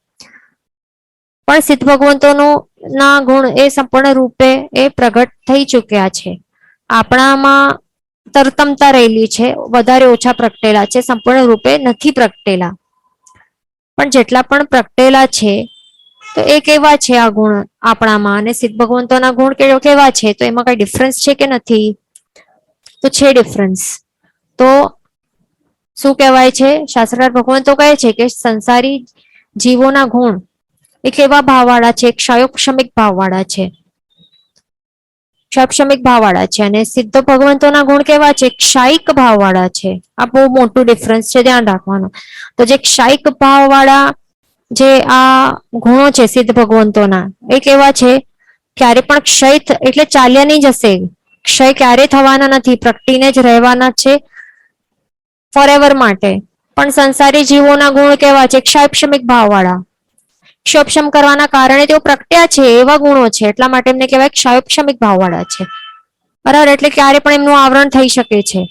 પણ સિદ્ધ ભગવંતોનું ના ગુણ એ સંપૂર્ણ રૂપે એ પ્રગટ થઈ ચુક્યા છે. આપણામાં તરતમતા રહેલી છે, વધારે ઓછા પ્રગટેલા છે, સંપૂર્ણ રૂપે નથી પ્રગટેલા, પણ જેટલા પણ પ્રગટેલા છે તો એ કેવા છે આ ગુણ આપણામાં, અને સિદ્ધ ભગવંતોના ગુણ કેવા છે? તો એમાં કઈ ડિફરન્સ છે કે નથી? તો છે ડિફરન્સ. તો શું કહેવાય છે? શાસ્ત્રકાર ભગવંતો કહે છે કે સંસારી જીવોના ગુણ એ કેવા ભાવવાળા છે? ક્ષયોક્ષમિક ભાવવાળા છે, ક્ષયક્ષમિક ભાવવાળા છે, અને સિદ્ધ ભગવંતોના ગુણ કેવા છે? ક્ષાયિક ભાવવાળા છે. આ બહુ મોટું ડિફરન્સ છે, ધ્યાન રાખવાનું. તો જે ક્ષાયિક ભાવવાળા જે આ ગુણો છે સિદ્ધ ભગવંતોના, એ કેવા છે? ક્યારે પણ ક્ષય એટલે ચાલ્યા નહીં જશે, ક્ષય ક્યારે થવાના નથી, પ્રગટીને જ રહેવાના છે ફોરએવર માટે. પણ સંસારી જીવોના ગુણ કેવા છે? ક્ષયક્ષમિક ભાવવાળા, ક્ષોપશમ કરવાના કારણે તેઓ પ્રગટ્યા છે એવા ગુણો છે, એટલા માટે એમને કહેવાય ક્ષયોક્ષમિક ભાવવાળા છે. બરાબર, એટલે ક્યારે પણ એમનું આવરણ થઈ શકે છે,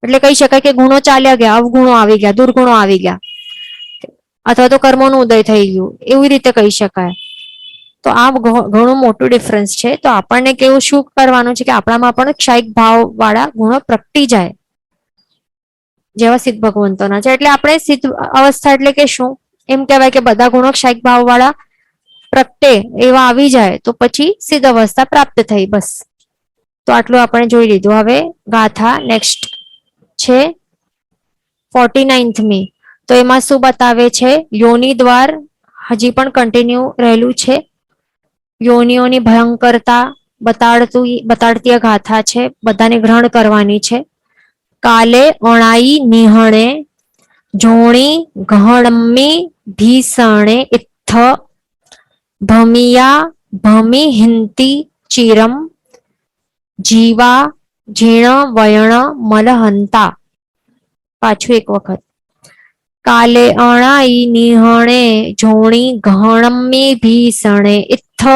એટલે કહી શકાય કે ગુણો ચાલ્યા ગયા, અવગુણો આવી ગયા, દુર્ગુણો આવી ગયા, અથવા તો કર્મોનું ઉદય થઈ ગયું, એવી રીતે કહી શકાય. તો આ ઘણું મોટું ડિફરન્સ છે. તો આપણને કેવું શું કરવાનું છે કે આપણામાં પણ ક્ષાયિક ભાવ વાળા ગુણો પ્રગટી જાય જેવા સિદ્ધ ભગવંતોના છે. એટલે આપણે સિદ્ધ અવસ્થા એટલે કે શું? એમ કહેવાય કે બધા ગુણો ક્ષાયિક ભાવ વાળા પ્રગટે એવા આવી જાય તો પછી સિદ્ધ અવસ્થા પ્રાપ્ત થઈ, બસ. તો આટલું આપણે જોઈ લીધું. હવે ગાથા નેક્સ્ટ છે 49મી. તો એમાં શું બતાવે છે? યોનિ દ્વાર હજી પણ કન્ટિન્યુ રહેલું છે, યોનિઓની ભયંકરતા બતાડતી ગાથા છે, બધાને ગ્રહણ કરવાની છે. કાલે અણાઈ નિહણે જોણી ગહણમી ભીષણે ઇત્થ ભમિયા ભમિ હિંતી ચિરમ જીવા ઝીણ વયણ મલહંતા. પાછું એક વખત. કાલે અણાઈ નિહણે જોણી ગહણમી ભીષણે ઇત્થ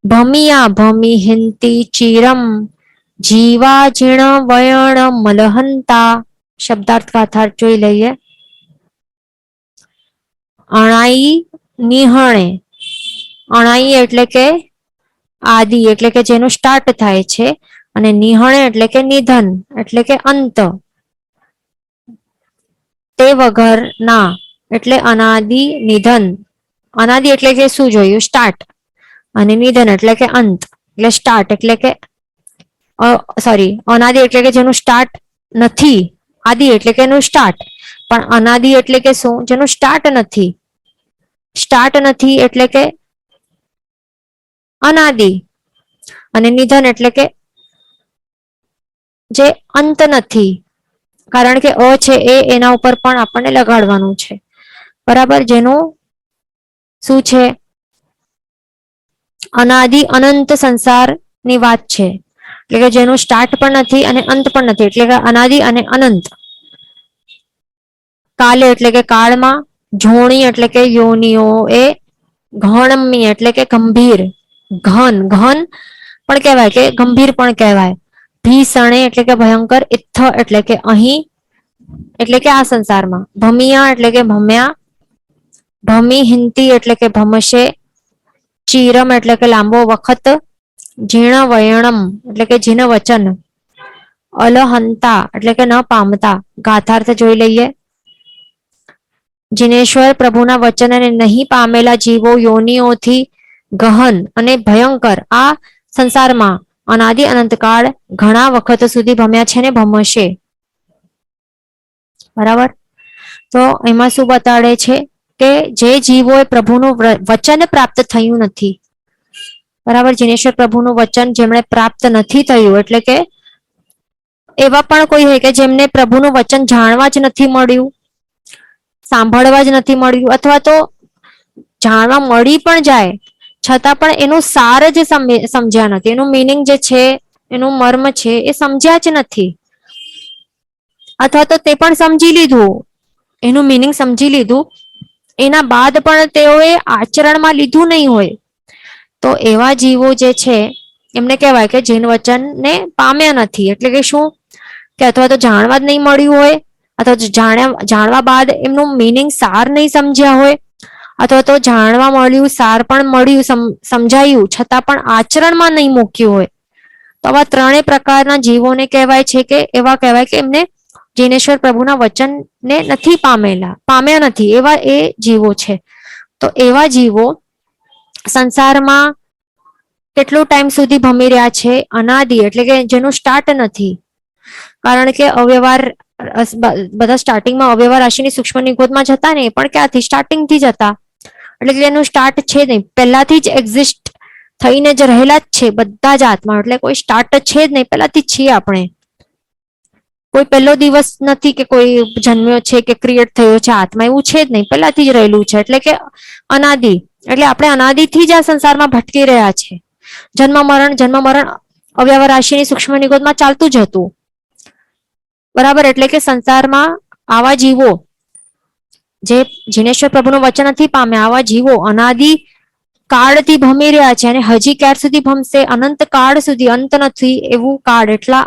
ભમિયા ભમિ હિંતી ચિરમ જીવા ઝીણ વયણ મલહંતા. શબ્દાર્થ ગાથા જોઈ લઈએ. અણાઈ નિહણે, અણાઈ એટલે કે આદિ એટલે કે જેનું સ્ટાર્ટ થાય છે, અને નિહણે એટલે કે નિધન એટલે કે અંત. તે વગરના એટલે અનાદિ નિધન, અનાદિ એટલે કે શું જોયું સ્ટાર્ટ, અને નિધન એટલે કે અંત. એટલે સ્ટાર્ટ એટલે કે સોરી, અનાદિ એટલે કે જેનું સ્ટાર્ટ નથી, આદિ એટલે કે એનું સ્ટાર્ટ, પણ અનાદિ એટલે કે શું, જેનું સ્ટાર્ટ નથી. સ્ટાર્ટ નથી એટલે કે અનાદિ, અને નિધન એટલે કે જે અંત નથી. કારણ કે અ છે એ એના ઉપર પણ આપણને લગાડવાનું છે, બરાબર. જેનું શું છે, અનાદિ અનંત સંસારની વાત છે, એટલે કે જેનું સ્ટાર્ટ પણ નથી અને અંત પણ નથી, એટલે કે અનાદિ અને અનંત. કાલે એટલે કે કાળમાં, જોણી એટલે કે યોનિઓ, એ ઘણમી એટલે કે ગંભીર, ઘન ઘન પણ કહેવાય કે ગંભીર પણ કહેવાય. ભીષણે એટલે કે ભયંકર, ઇત્થ એટલે કે અહીં એટલે કે આ સંસારમાં, ભમિયા એટલે કે ભમ્યા, ભમી હિંતી એટલે કે ભમશે, ચીરમ એટલે કે લાંબો વખત, ઝીણ વયણમ એટલે કે ઝીણ વચન, અલહંતા એટલે કે ન પામતા. ગાથાર્થ જોઈ લઈએ. જિનેશ્વર પ્રભુના વચનને નહીં પામેલા જીવો યોનિઓથી ગહન અને ભયંકર આ સંસારમાં અનાદિ અનંતકાળ ઘણા વખત સુધી ભમ્યા છે ને ભમશે. બરાબર. તો એમાં શું બતાડે છે કે જે જીવોએ પ્રભુનું વચન પ્રાપ્ત થયું નથી, બરાબર, જિનેશ્વર પ્રભુનું વચન જેમણે પ્રાપ્ત નથી થયું, એટલે કે એવા પણ કોઈ હોય કે જેમને પ્રભુનું વચન જાણવા જ નથી મળ્યું, સાંભળવા જ નથી મળ્યું, અથવા તો જાણવા મળી પણ જાય છતાં પણ એનું સાર જ સમજ્યા નથી, એનું મિનિંગ જે છે, એનું મર્મ છે એ સમજ્યા જ નથી. અથવા તો તે પણ સમજી લીધું, એનું મિનિંગ સમજી લીધું, એના બાદ પણ તેઓએ આચરણમાં લીધું નહીં હોય, તો એવા જીવો જે છે એમને કહેવાય કે જીન વચનને પામ્યા નથી. એટલે કે શું, કે અથવા તો જાણવા જ નહીં મળ્યું હોય, અથવા જાણવા બાદ એમનું મિનિંગ સાર નહીં સમજ્યા હોય, અથવા તો જાણવા મળ્યું, સાર પણ મળ્યું, સમજાયું, છતાં પણ આચરણમાં નહીં મૂક્યું હોય, તો આવા ત્રણેય પ્રકારના જીવોને કહેવાય છે કે એવા કહેવાય કે એમને જિનેશ્વર પ્રભુના વચનને નથી પામ્યા નથી, એવા એ જીવો છે. તો એવા જીવો સંસારમાં કેટલો ટાઈમ સુધી ભમી રહ્યા છે, અનાદિ એટલે કે જેનું સ્ટાર્ટ નથી. કારણ કે અવ્યવહાર, બધા સ્ટાર્ટિંગમાં અવ્યવહાર રાશિની સૂક્ષ્મ નિગોદમાં જતા ને, પણ ક્યાંથી સ્ટાર્ટિંગથી જતા, એટલે એનું સ્ટાર્ટ છે નહીં, પહેલાથી જ એક્ઝિસ્ટ થઈને જ રહેલા જ છે બધા જ આત્મા, એટલે કોઈ સ્ટાર્ટ છે જ નહીં, પહેલાથી જ છીએ આપણે. કોઈ પહેલો દિવસ નથી કે કોઈ જન્મ્યો છે કે ક્રિએટ થયો છે આત્મા, એવું છે જ નહીં, પહેલાથી જ રહેલું છે. એટલે કે અનાદિ, એટલે આપણે અનાદિથી જ આ સંસારમાં ભટકી રહ્યા છે. જન્મ મરણ અવ્યવહાર રાશિની સૂક્ષ્મ નિગોદમાં ચાલતું જ હતું, બરાબર. એટલે કે સંસારમાં આવા જીવો જે જિનેશ્વર પ્રભુનું વચન નથી પામ્યા, આવા જીવો અનાદિ કાળથી ભમી રહ્યા છે, અને હજી ક્યાર સુધી ભમશે, અનંત કાળ સુધી, અંત નથી એવું કાળ, એટલા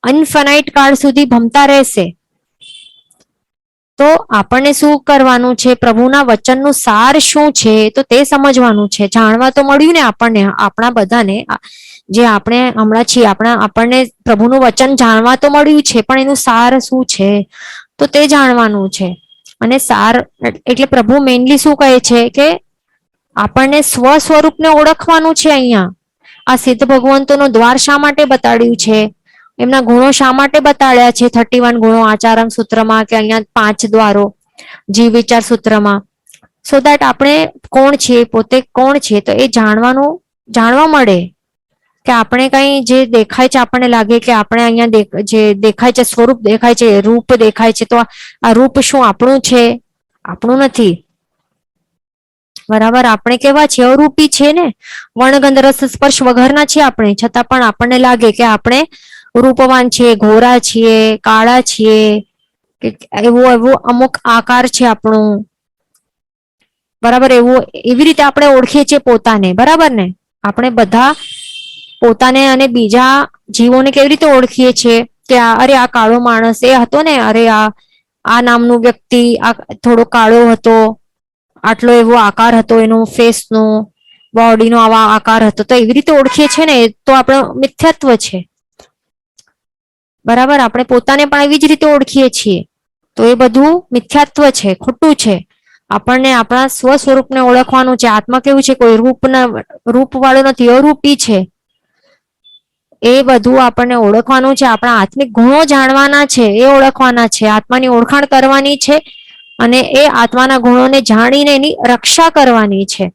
અનફાઇનાઇટ કાળ સુધી ભમતા રહેશે. તો આપણને શું કરવાનું છે, પ્રભુના વચનનું સાર શું છે તો તે સમજવાનું છે. જાણવા તો મળ્યું ને આપણને, આપણા બધાને, જે આપણે હમણાં છીએ, આપણને પ્રભુનું વચન જાણવા તો મળ્યું છે, પણ એનું સાર શું છે તો તે જાણવાનું છે. અને સાર એટલે પ્રભુ મેઇનલી શું કહે છે કે આપણને સ્વ સ્વરૂપને ઓળખવાનું છે. અહીંયા આ સિદ્ધ ભગવંતોનો દ્વાર શા માટે બતાડ્યું છે, એમના ગુણો શા માટે બતાડ્યા છે, 31 ગુણો આચારમ સૂત્રમાં, કે અહીંયા 5 દ્વારો જીવ વિચાર સૂત્રમાં, સો દેટ આપણે કોણ છીએ, પોતે કોણ છે તો એ જાણવા મળે. કે આપણે કઈ જે દેખાય છે, આપણને લાગે કે આપણે અહીંયા જે દેખાય છે, સ્વરૂપ દેખાય છે, રૂપ દેખાય છે, તો આ રૂપ શું આપણું છે? આપણું નથી, બરાબર. આપણે કેવા છે, અરૂપી છે ને, વર્ણગંધ રસ સ્પર્શ વગરના છીએ આપણે, છતાં પણ આપણને લાગે કે આપણે રૂપવાન છીએ, ગોરા છીએ, કાળા છીએ, કે એવો અમુક આકાર છે આપણો, બરાબર. એવી રીતે આપણે ઓળખીએ છીએ પોતાને, બરાબર ને. આપણે બધા પોતાને અને બીજા જીવોને કેવી રીતે ઓળખીએ છીએ કે અરે આ કાળો માણસ એ હતો ને, અરે આ આ નામનું વ્યક્તિ આ થોડો કાળો હતો, આટલો એવો આકાર હતો એનો ફેસનો, બોડીનો આવા આકાર હતો, તો એવી રીતે ઓળખીએ છીએ ને તો આપણો મિથ્યાત્વ છે. બરાબર, આપણે પોતાને પણ એવી જ રીતે ઓળખીએ છીએ, તો એ બધું મિથ્યાત્વ છે, ખોટું છે. આપણને આપણા સ્વ સ્વરૂપને ઓળખવાનું છે. આત્મા કેવું છે, કોઈ રૂપ વાળો નથી, અરૂપી છે. એ બધું આપણને ઓળખવાનું છે, આપણા આત્મિક ગુણો જાણવાના છે, એ ઓળખવાના છે, આત્માની ઓળખાણ કરવાની છે, અને એ આત્માના ગુણોને જાણીને એની રક્ષા કરવાની છે.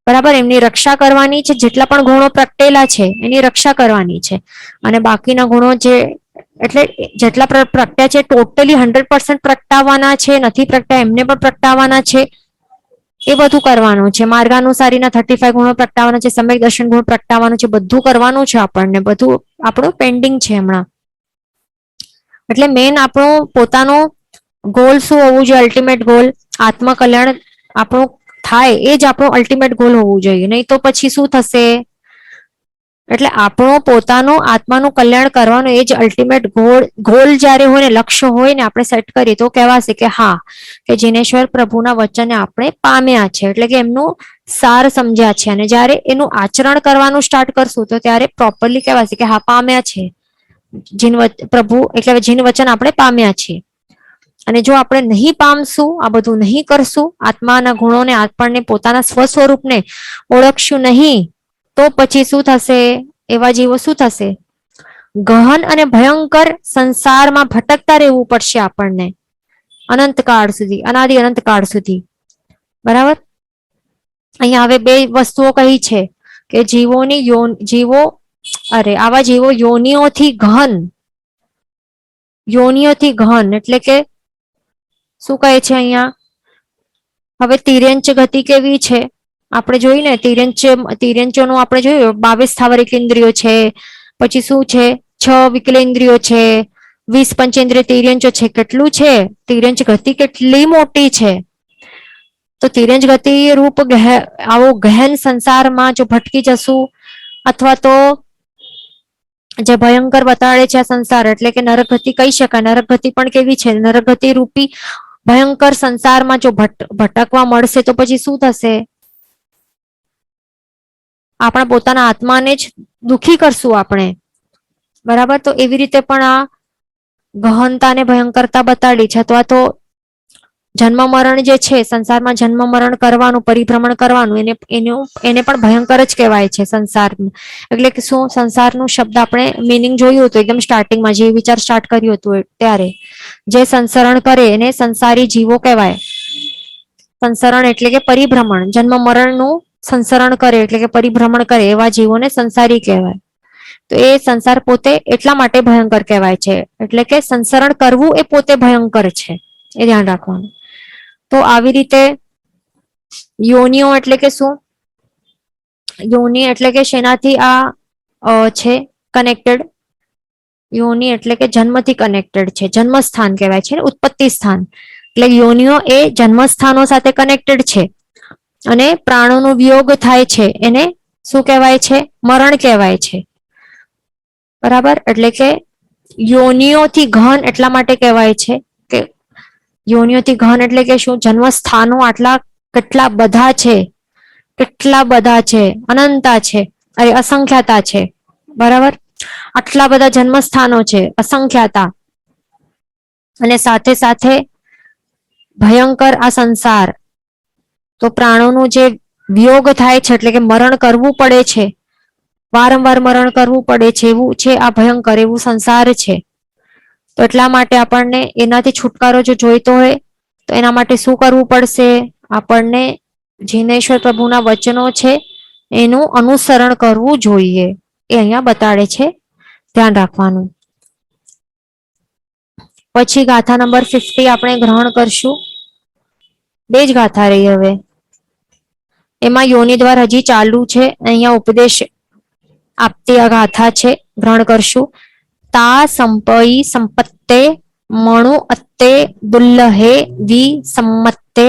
બરાબર, એમની રક્ષા કરવાની છે. જેટલા પણ ગુણો પ્રગટેલા છે એની રક્ષા કરવાની છે, અને બાકીના ગુણો જે એટલે જેટલા પ્રગટ્યા છે ટોટલી 100% પ્રગટાવવાના છે, નથી પ્રગટ્યા એમને પણ પ્રગટાવવાના છે. એ બધું કરવાનું છે. માર્ગાનુસારીના 35 ગુણો પ્રગટાવવાના છે, સમ્યક દર્શન ગુણ પ્રગટાવવાનું છે, બધું કરવાનું છે આપણને. બધું આપણું પેન્ડિંગ છે હમણાં. એટલે મેન આપણો પોતાનો ગોલ શું હોવું જોઈએ? અલ્ટિમેટ ગોલ આત્મકલ્યાણ આપણું થાય એ જ આપણો અલ્ટિમેટ ગોલ હોવું જોઈએ. નહીં તો પછી શું થશે? એટલે આપણો પોતાનો આત્માનું કલ્યાણ કરવાનો એ જ અલ્ટિમેટ ગોલ જ્યારે હોય ને, લક્ષ્ય હોય ને, આપણે સેટ કરીએ તો કહેવાશે કે હા, કે જિનેશ્વર પ્રભુના વચનને આપણે પામ્યા છે, એટલે કે એમનું સાર સમજ્યા છે. અને જ્યારે એનું આચરણ કરવાનું સ્ટાર્ટ કરશું તો ત્યારે પ્રોપરલી કહેવાશે કે હા, પામ્યા છે પ્રભુ, એટલે જીન વચન આપણે પામ્યા છીએ. અને જો આપણે નહીં પામશું, આ બધું નહીં કરશું, આત્માના ગુણોને, આપણને પોતાના સ્વ સ્વરૂપને ઓળખશું નહીં, તો પછી શું થશે? એવા જીવો શું થશે? ગહન અને ભયંકર સંસારમાં ભટકતા રહેવું પડશે આપણને અનંતકાળ સુધી, અનાદિ અનંતકાળ સુધી. બરાબર, અહીંયા હવે બે વસ્તુઓ કહી છે કે આવા જીવો યોનિઓથી ગહન એટલે કે શું કહે છે અહીંયા? હવે તિર્યંચ ગતિ કેવી છે આપણે જોઈ ને, તિર્યંચોનું આપણે જોયું 22 સ્થાવરિક ઇન્દ્રિયો છે, પછી શું છે 6 વિકલેન્દ્રિયો છે, 20 પંચેન્દ્રિય તિર્યંચો છે. કેટલું છે? તિર્યંચ ગતિ કેટલી મોટી છે! તો તિર્યંચ ગતિ રૂપ આવો ગહેન સંસારમાં જો ભટકી જશું, અથવા તો જે ભયંકર બતાડે છે આ સંસાર, એટલે કે નરક ગતિ કહી શકાય. નરક ગતિ પણ કેવી છે? નરક ગતિ રૂપી ભયંકર સંસારમાં જો ભટકવા મળશે તો પછી શું થશે? આપણા પોતાના આત્માને જ દુખી કરશું આપણે. બરાબર, તો એવી રીતે પણ આ ગહનતા ને ભયંકરતા બતાડી છે. અથવા તો જન્મ મરણ જે છે, સંસારમાં જન્મ મરણ કરવાનું, પરિભ્રમણ કરવાનું, એને પણ ભયંકર જ કહેવાય છે સંસાર. એટલે કે શું? સંસારનું શબ્દ આપણે મિનિંગ જોયું હતું એકદમ સ્ટાર્ટિંગમાં, જે વિચાર સ્ટાર્ટ કર્યું હતું ત્યારે, જે સંસરણ કરે એને સંસારી જીવો કહેવાય. સંસરણ એટલે કે પરિભ્રમણ, જન્મ મરણનું સંસરણ કરે એટલે કે પરિભ્રમણ કરે એવા જીવોને સંસારી કહેવાય. તો એ સંસાર પોતે એટલા માટે ભયંકર કહેવાય છે, એટલે કે સંસરણ કરવું એ પોતે ભયંકર છે, એ ધ્યાન રાખવાનું. તો આવી રીતે યોનિઓ એટલે કે શું? યોનિ એટલે કે શેનાથી આ છે કનેક્ટેડ? યોનિ એટલે કે જન્મથી કનેક્ટેડ છે, જન્મસ્થાન કહેવાય છે, ઉત્પત્તિ સ્થાન. એટલે યોનિઓ એ જન્મસ્થાનો સાથે કનેક્ટેડ છે, અને પ્રાણોનો વિયોગ થાય છે એને શું કહેવાય છે? મરણ કહેવાય છે. બરાબર, એટલે કે યોનિઓથી ગહન એટલા માટે કહેવાય છે કે યોનિઓથી ગહન એટલે કે શું? જન્મસ્થાનો આટલા કેટલા બધા છે, કેટલા બધા છે, અનંતા છે, અરે અસંખ્યાતા છે. બરાબર, આટલા બધા જન્મસ્થાનો છે, અસંખ્યાતા. અને સાથે સાથે ભયંકર આ સંસાર, તો પ્રાણોનું જે વિયોગ થાય છે, એટલે કે મરણ કરવું પડે છે, વારંવાર મરણ કરવું પડે છે, એવું છે આ ભયંકર એવું સંસાર છે. તો એટલા માટે આપણને એનાથી છુટકારો જો જોઈતો હોય તો એના માટે શું કરવું પડશે? આપણને જિનેશ્વર પ્રભુના વચનો છે એનું અનુસરણ કરવું જોઈએ, એ અહીંયા બતાડે છે, ધ્યાન રાખવાનું. પછી ગાથા નંબર 50 આપણે ગ્રહણ કરશું. બે જ ગાથા રહી હવે. એમાં યોનિ દ્વાર હજી ચાલુ છે, અહીંયા ઉપદેશ આપતી આ ગાથા છે, ગ્રહણ કરશું. તા સંપઈ સંપત્તે મણુ અત્તે દુલ્લહે વિ સંમત્તે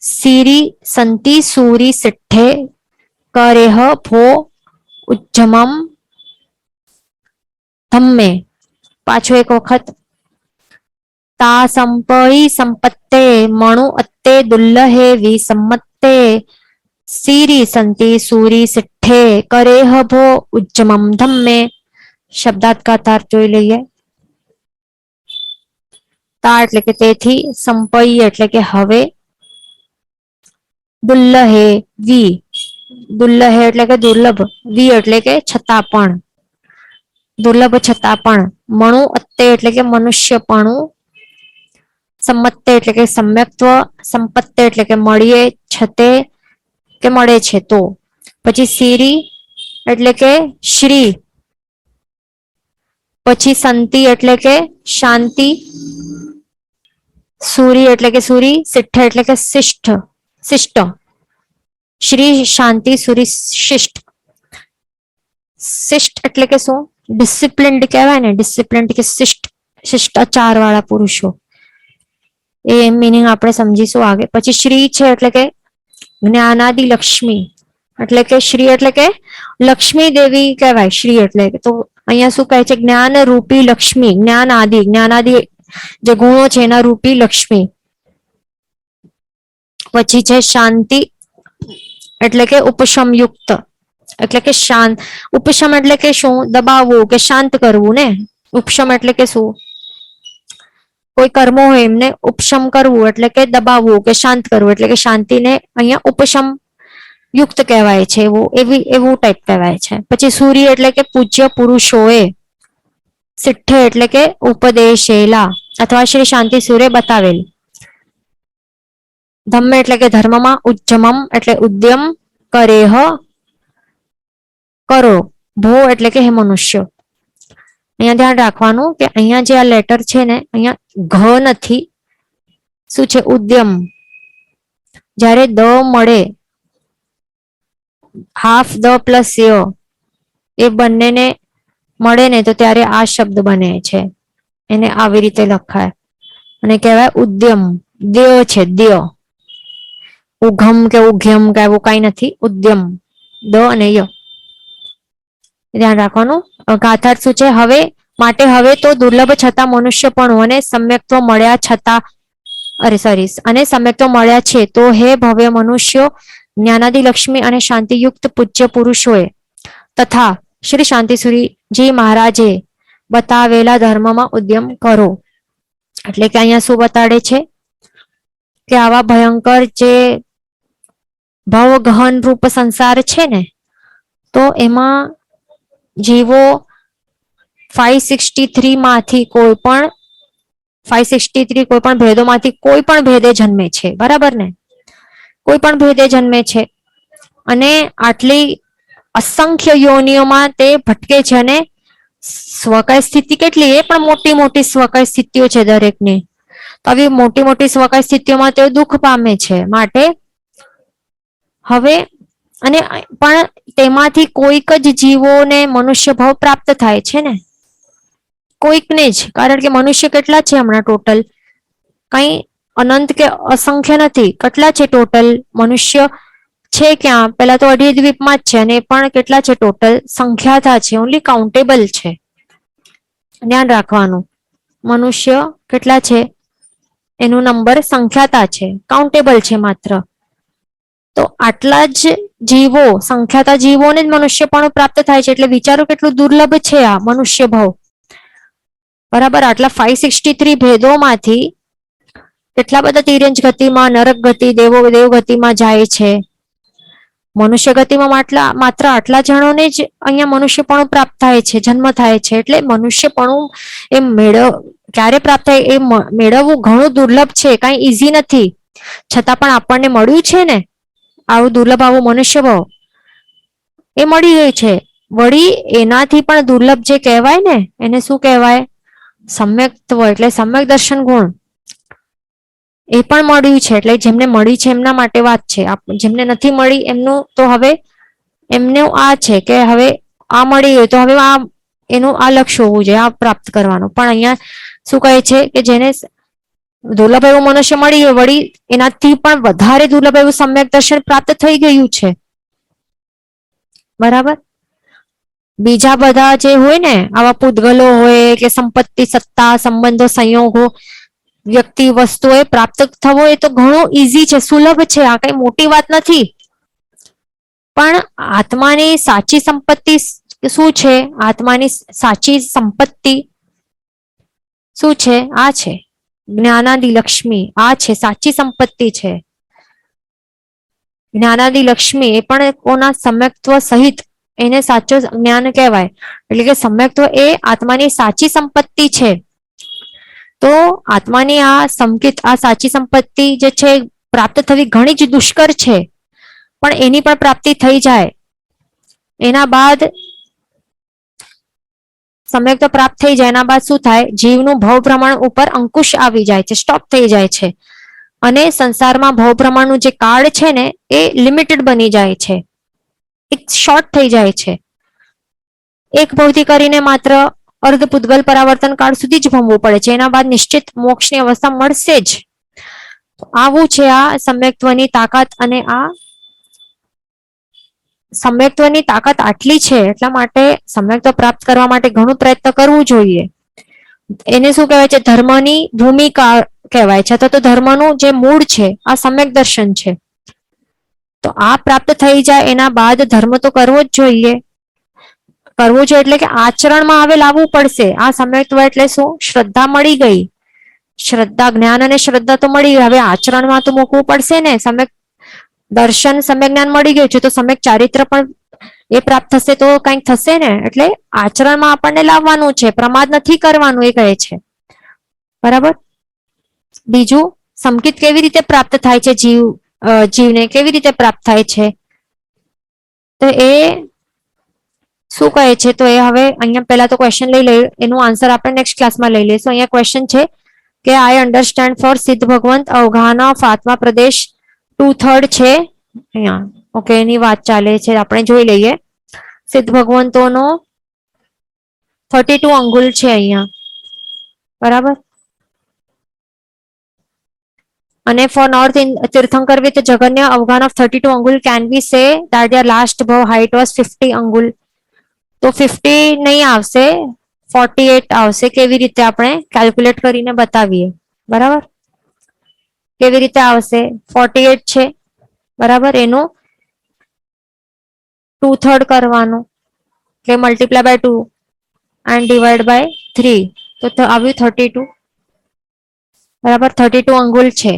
સિરી સંતિ સૂરી સિઠ્ઠે કરેહ ભો ઉજ્જમમ ધમ્મે. પાછો એક વખત ता संपई संपत्ते मणु अत्ते दुल्लहे विसम्मत्ते सीरी संति सूरी सिट्ठे करेह भो उज्जमम धम्मे। शब्दार्थ का अर्थ જોઈ લઈએ। તા એટલે કે તેથી, સંપઈ એટલે કે હવે, દુલ્લહે વી, દુલ્લહે એટલે કે દુર્લભ, વી એટલે કે છતાં પણ, દુર્લભ છતાં પણ, મણુ અત્તે એટલે કે મનુષ્યપણું, સંમત્તે એટલે કે સમ્યક્ત્વ, સંપત્તે એટલે કે મળીએ, છતે કે મળે છે તો, પછી સીરી એટલે કે શ્રી, પછી સંતિ એટલે કે શાંતિ, सूरी એટલે કે सूरी, सिट्ठ એટલે કે शिष्ट, शिष्ट, श्री शांति सूरी शिष्ट, शिष्ट એટલે કે શું? ડિસિપ્લિન્ડ કહેવાય ને, ડિસિપ્લિન્ડ કે શિષ્ટ, શિષ્ટાચાર વાળા પુરુષો, એ મીનિંગ આપણે સમજીશું આગે। પછી શ્રી છે એટલે કે જ્ઞાનાદિ લક્ષ્મી, એટલે કે શ્રી એટલે કે લક્ષ્મી દેવી કહેવાય શ્રી એટલે કે, તો અહીંયા શું કહે છે? જ્ઞાન રૂપી લક્ષ્મી, જ્ઞાનાદિ જે ગુણો છે એના રૂપી લક્ષ્મી। પછી છે શાંતિ એટલે કે ઉપશમ યુક્ત, એટલે કે શાંત, ઉપશમ એટલે કે શું? દબાવવું કે શાંત કરવું ને, ઉપશમ એટલે કે શું? કોઈ કર્મો હોય એમને ઉપશમ કરવું એટલે કે દબાવવું કે શાંત કરવું, એટલે કે શાંતિને અહીંયા ઉપશમ યુક્ત કહેવાય છે, એવું ટાઈપ કહેવાય છે। પછી સૂર્ય એટલે કે પૂજ્ય પુરુષોએ, સિટ્ઠે એટલે કે ઉપદેશેલા અથવા શ્રી શાંતિ સૂર્ય બતાવેલ, ધમ્મે એટલે કે ધર્મમાં, ઉજ્જમમ એટલે ઉદ્યમ, કરેહ કરો, ભો એટલે કે હે મનુષ્ય। અહીંયા ધ્યાન રાખવાનું કે અહીંયા જે આ લેટર છે ને, અહીંયા ઘ નથી, શું છે? ઉદ્યમ। જ્યારે દ મળે, હાફ દ પ્લસ ય, એ બંનેને મળે ને તો ત્યારે આ શબ્દ બને છે, એને આવી રીતે લખાય અને કહેવાય ઉદ્યમ, દ્ય છે દ્ય, ઉઘમ કે ઉઘ્યમ કે એવું કઈ નથી, ઉદ્યમ, દ અને ય ધ્યાન રાખવાનું। ગાથાર્થ શું છે? હવે માટે હવે તો દુર્લભ છતાં મનુષ્યપણું અને સમ્યક્ત્વ મળ્યા છતાં, અરે સોરી, અને સમ્યક્ત્વ મળ્યા છે તો હે ભવ્ય મનુષ્યો, જ્ઞાનાદિ લક્ષ્મી અને શાંતિયુક્ત પૂજ્ય પુરુષોએ તથા શ્રી શાંતિસુરીજી મહારાજે બતાવેલા ધર્મમાં ઉદ્યમ કરો। એટલે કે અહીંયા શું બતાડે છે કે આવા ભયંકર જે ભવ ગહન રૂપ સંસાર છે ને, તો એમાં જીવો 563 માંથી કોઈ પણ 563 કોઈ પણ ભેદોમાંથી કોઈ પણ ભેદે જન્મે છે, બરાબર ને? કોઈ પણ ભેદે જન્મે છે અને આટલી અસંખ્ય યોનિઓમાં તે ભટકે છે અને સ્વકાય સ્થિતિ કેટલી? એ પણ મોટી મોટી સ્વકાય સ્થિતિઓ છે દરેકની, તો આવી મોટી મોટી સ્વકાય સ્થિતિઓમાં તેઓ દુઃખ પામે છે। માટે હવે અને પણ તેમાંથી કોઈક જ જીવોને મનુષ્ય ભાવ પ્રાપ્ત થાય છે ને, કોઈકને જ, કારણ કે મનુષ્ય કેટલા છે હમણાં ટોટલ? કઈ અનંત કે અસંખ્ય નથી, કેટલા છે ટોટલ મનુષ્ય? છે ક્યાં? પેલા તો અઢી દ્વીપમાં જ છે અને પણ કેટલા છે ટોટલ? સંખ્યાતા છે, ઓનલી કાઉન્ટેબલ છે, ધ્યાન રાખવાનું। મનુષ્ય કેટલા છે એનું નંબર સંખ્યાતા છે, કાઉન્ટેબલ છે માત્ર। તો આટલા જ જીવો, સંખ્યાતા જીવોને જ મનુષ્યપણું પ્રાપ્ત થાય છે, એટલે વિચારો કેટલું દુર્લભ છે આ મનુષ્ય ભાવ, બરાબર? આટલા 563 ભેદોમાંથી કેટલા બધા તિર્યંજ ગતિમાં, નરક ગતિ, દેવ ગતિમાં જાય છે, મનુષ્ય ગતિમાં માત્ર આટલા જણોને જ અહીંયા મનુષ્યપણું પ્રાપ્ત થાય છે, જન્મ થાય છે। એટલે મનુષ્યપણું એ ક્યારે પ્રાપ્ત થાય એ મેળવવું ઘણું દુર્લભ છે, કઈ ઈઝી નથી, છતાં પણ આપણને મળ્યું છે ને આવું દુર્લભ, આવું મનુષ્ય ભાવ એ મળી ગયું છે। વળી એનાથી પણ દુર્લભ જે કહેવાય ને, એને શું કહેવાય? સમ્યક્ત્વ એટલે સમ્યક દર્શન ગુણ, એ પણ મળ્યું છે। એટલે જેમને મળી છે એમના માટે વાત છે, જેમને નથી મળી એમનું તો હવે એમનું આ છે કે હવે આ મળી ગયું તો હવે આ એનું આ લક્ષ્ય હોવું જોઈએ, આ પ્રાપ્ત કરવાનું। પણ અહીંયા શું કહે છે કે જેને દુર્લભ એવું મનુષ્ય મળી ગયું, વળી એનાથી પણ વધારે દુર્લભ એવું સમ્યક દર્શન પ્રાપ્ત થઈ ગયું છે, બરાબર? બીજા બધા જે હોય ને આવા પૂતગલો હોય કે સંપત્તિ, સત્તા, સંબંધો, સંયોગો, વ્યક્તિ વસ્તુએ પ્રાપ્ત થવો એ તો ઘણો ઈઝી છે, સુલભ છે, આ કઈ મોટી વાત નથી. પણ આત્માની સાચી સંપત્તિ શું છે? આત્માની સાચી સંપત્તિ શું છે? આ છે જ્ઞાનાદિ લક્ષ્મી, આ છે સાચી સંપત્તિ છે. જ્ઞાનાદિ લક્ષ્મી એ પણ કોના સમ્યક્ત્વ સહિત એને સાચો જ્ઞાન કહેવાય. એટલે કે સમ્યક્ત્વ એ આત્માની સાચી સંપત્તિ છે. તો આત્માની આ સંકિત આ સાચી સંપત્તિ જે છે પ્રાપ્ત થવી ઘણી જ દુષ્કર છે, પણ એની પણ પ્રાપ્તિ થઈ જાય એના બાદ સમ્યક્ત્વ પ્રાપ્ત થઈ જાય એના બાદ શું થાય? જીવનું ભવ પ્રમાણ ઉપર અંકુશ આવી જાય છે, સ્ટોપ થઈ જાય છે. અને સંસારમાં ભવ પ્રમાણનું જે કાળ છે ને એ લિમિટેડ બની જાય છે, એક શોર્ટ થઈ જાય છે. એક ભવથી કરીને માત્ર અર્ધ પૂતગલ પરાવર્તન કાળ સુધી જ ભમવું પડે છે, એના બાદ નિશ્ચિત મોક્ષની અવસ્થા મળશે જ. આવું છે આ સમ્યક્ત્વની તાકાત. અને આ સમ્યક્ત્વની તાકાત આટલી છે એટલા માટે સમ્યક્ત્વ પ્રાપ્ત કરવા માટે ઘણું પ્રયત્ન કરવું જોઈએ. એને શું કહેવાય છે? ધર્મની ભૂમિકા કહેવાય છે, અથવા તો ધર્મનું જે મૂળ છે આ સમ્યક દર્શન છે. તો આ પ્રાપ્ત થઈ જાય એના બાદ ધર્મ તો કરવો જ જોઈએ. કરવું જોઈએ એટલે કે આચરણમાં હવે લાવવું પડશે. આ સમ્યક્ત્વ એટલે શું? શ્રદ્ધા મળી ગઈ, શ્રદ્ધા જ્ઞાન અને શ્રદ્ધા તો મળી ગઈ, હવે આચરણમાં તો મૂકવું પડશે ને. સમ્યક દર્શન સમ્યક જ્ઞાન મળી ગયું છે તો સમ્યક ચારિત્ર પણ એ પ્રાપ્ત થશે તો કંઈક થશે ને. એટલે આચરણમાં આપણને લાવવાનું છે, પ્રમાદ નથી કરવાનું એ કહે છે. બરાબર. બીજું, સંકિત કેવી રીતે પ્રાપ્ત થાય છે? જીવને કેવી રીતે પ્રાપ્ત થાય છે? તો એ શું કહે છે? તો એ હવે અહીંયા પહેલા તો ક્વેશ્ચન લઈ લઈએ, એનું આન્સર આપણે નેક્સ્ટ ક્લાસમાં લઈ લઈશું. અહીંયા ક્વેશ્ચન છે કે આઈ અન્ડરસ્ટેન્ડ ફોર સિદ્ધ ભગવંત અવઘાના ઓફ આત્મા પ્રદેશ 2/3 છે અહીંયા. ઓકે, એની વાત ચાલે છે, આપણે જોઈ લઈએ. સિદ્ધ ભગવંતોનો 32 અંગુલ છે અહીંયા. બરાબર. અને ફોર નોર્થ તીર્થંકર વિથ જગન્ય અવઘાન ઓફ 32 અંગુલ can we say that their last bow height was 50 અંગુલ. તો 50 નહીં આવશે, 48 આવશે. કેવી રીતે આપણે કેલ્ક્યુલેટ કરીને બતાવીએ. બરાબર. કેવી રીતે આવશે? 48 છે બરાબર, એનું 2/3 કરવાનું એટલે multiply by 2 and divide by 3, તો આવ્યું 32. બરાબર. 32 અંગુલ છે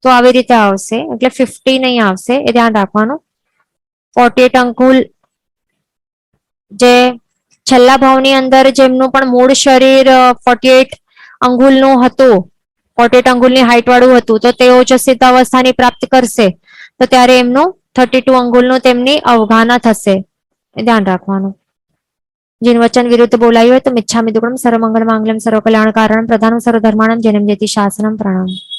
તો આવી રીતે આવશે, એટલે 50 નહીં આવશે, એ ધ્યાન રાખવાનું. 48 અંગુલ જે છેલ્લા ભાવની અંદર જેમનું પણ મૂળ શરીર 48 અંગુલનું હતું, 48 અંગુલની હાઈટ વાળું હતું, તો તેઓ જો સિદ્ધ અવસ્થાની પ્રાપ્ત કરશે તો ત્યારે એમનું 32 અંગુલનું તેમની અવઘાના થશે, એ ધ્યાન રાખવાનું. जिन वचन विरुद्ध बोलायु है तो मिच्छामि दुक्कडम सर्वमंगल मांगल्यम सर्वकल्याण कारण प्रधानम सर्वधर्माणम जन्म जयति शासनम प्रणाम.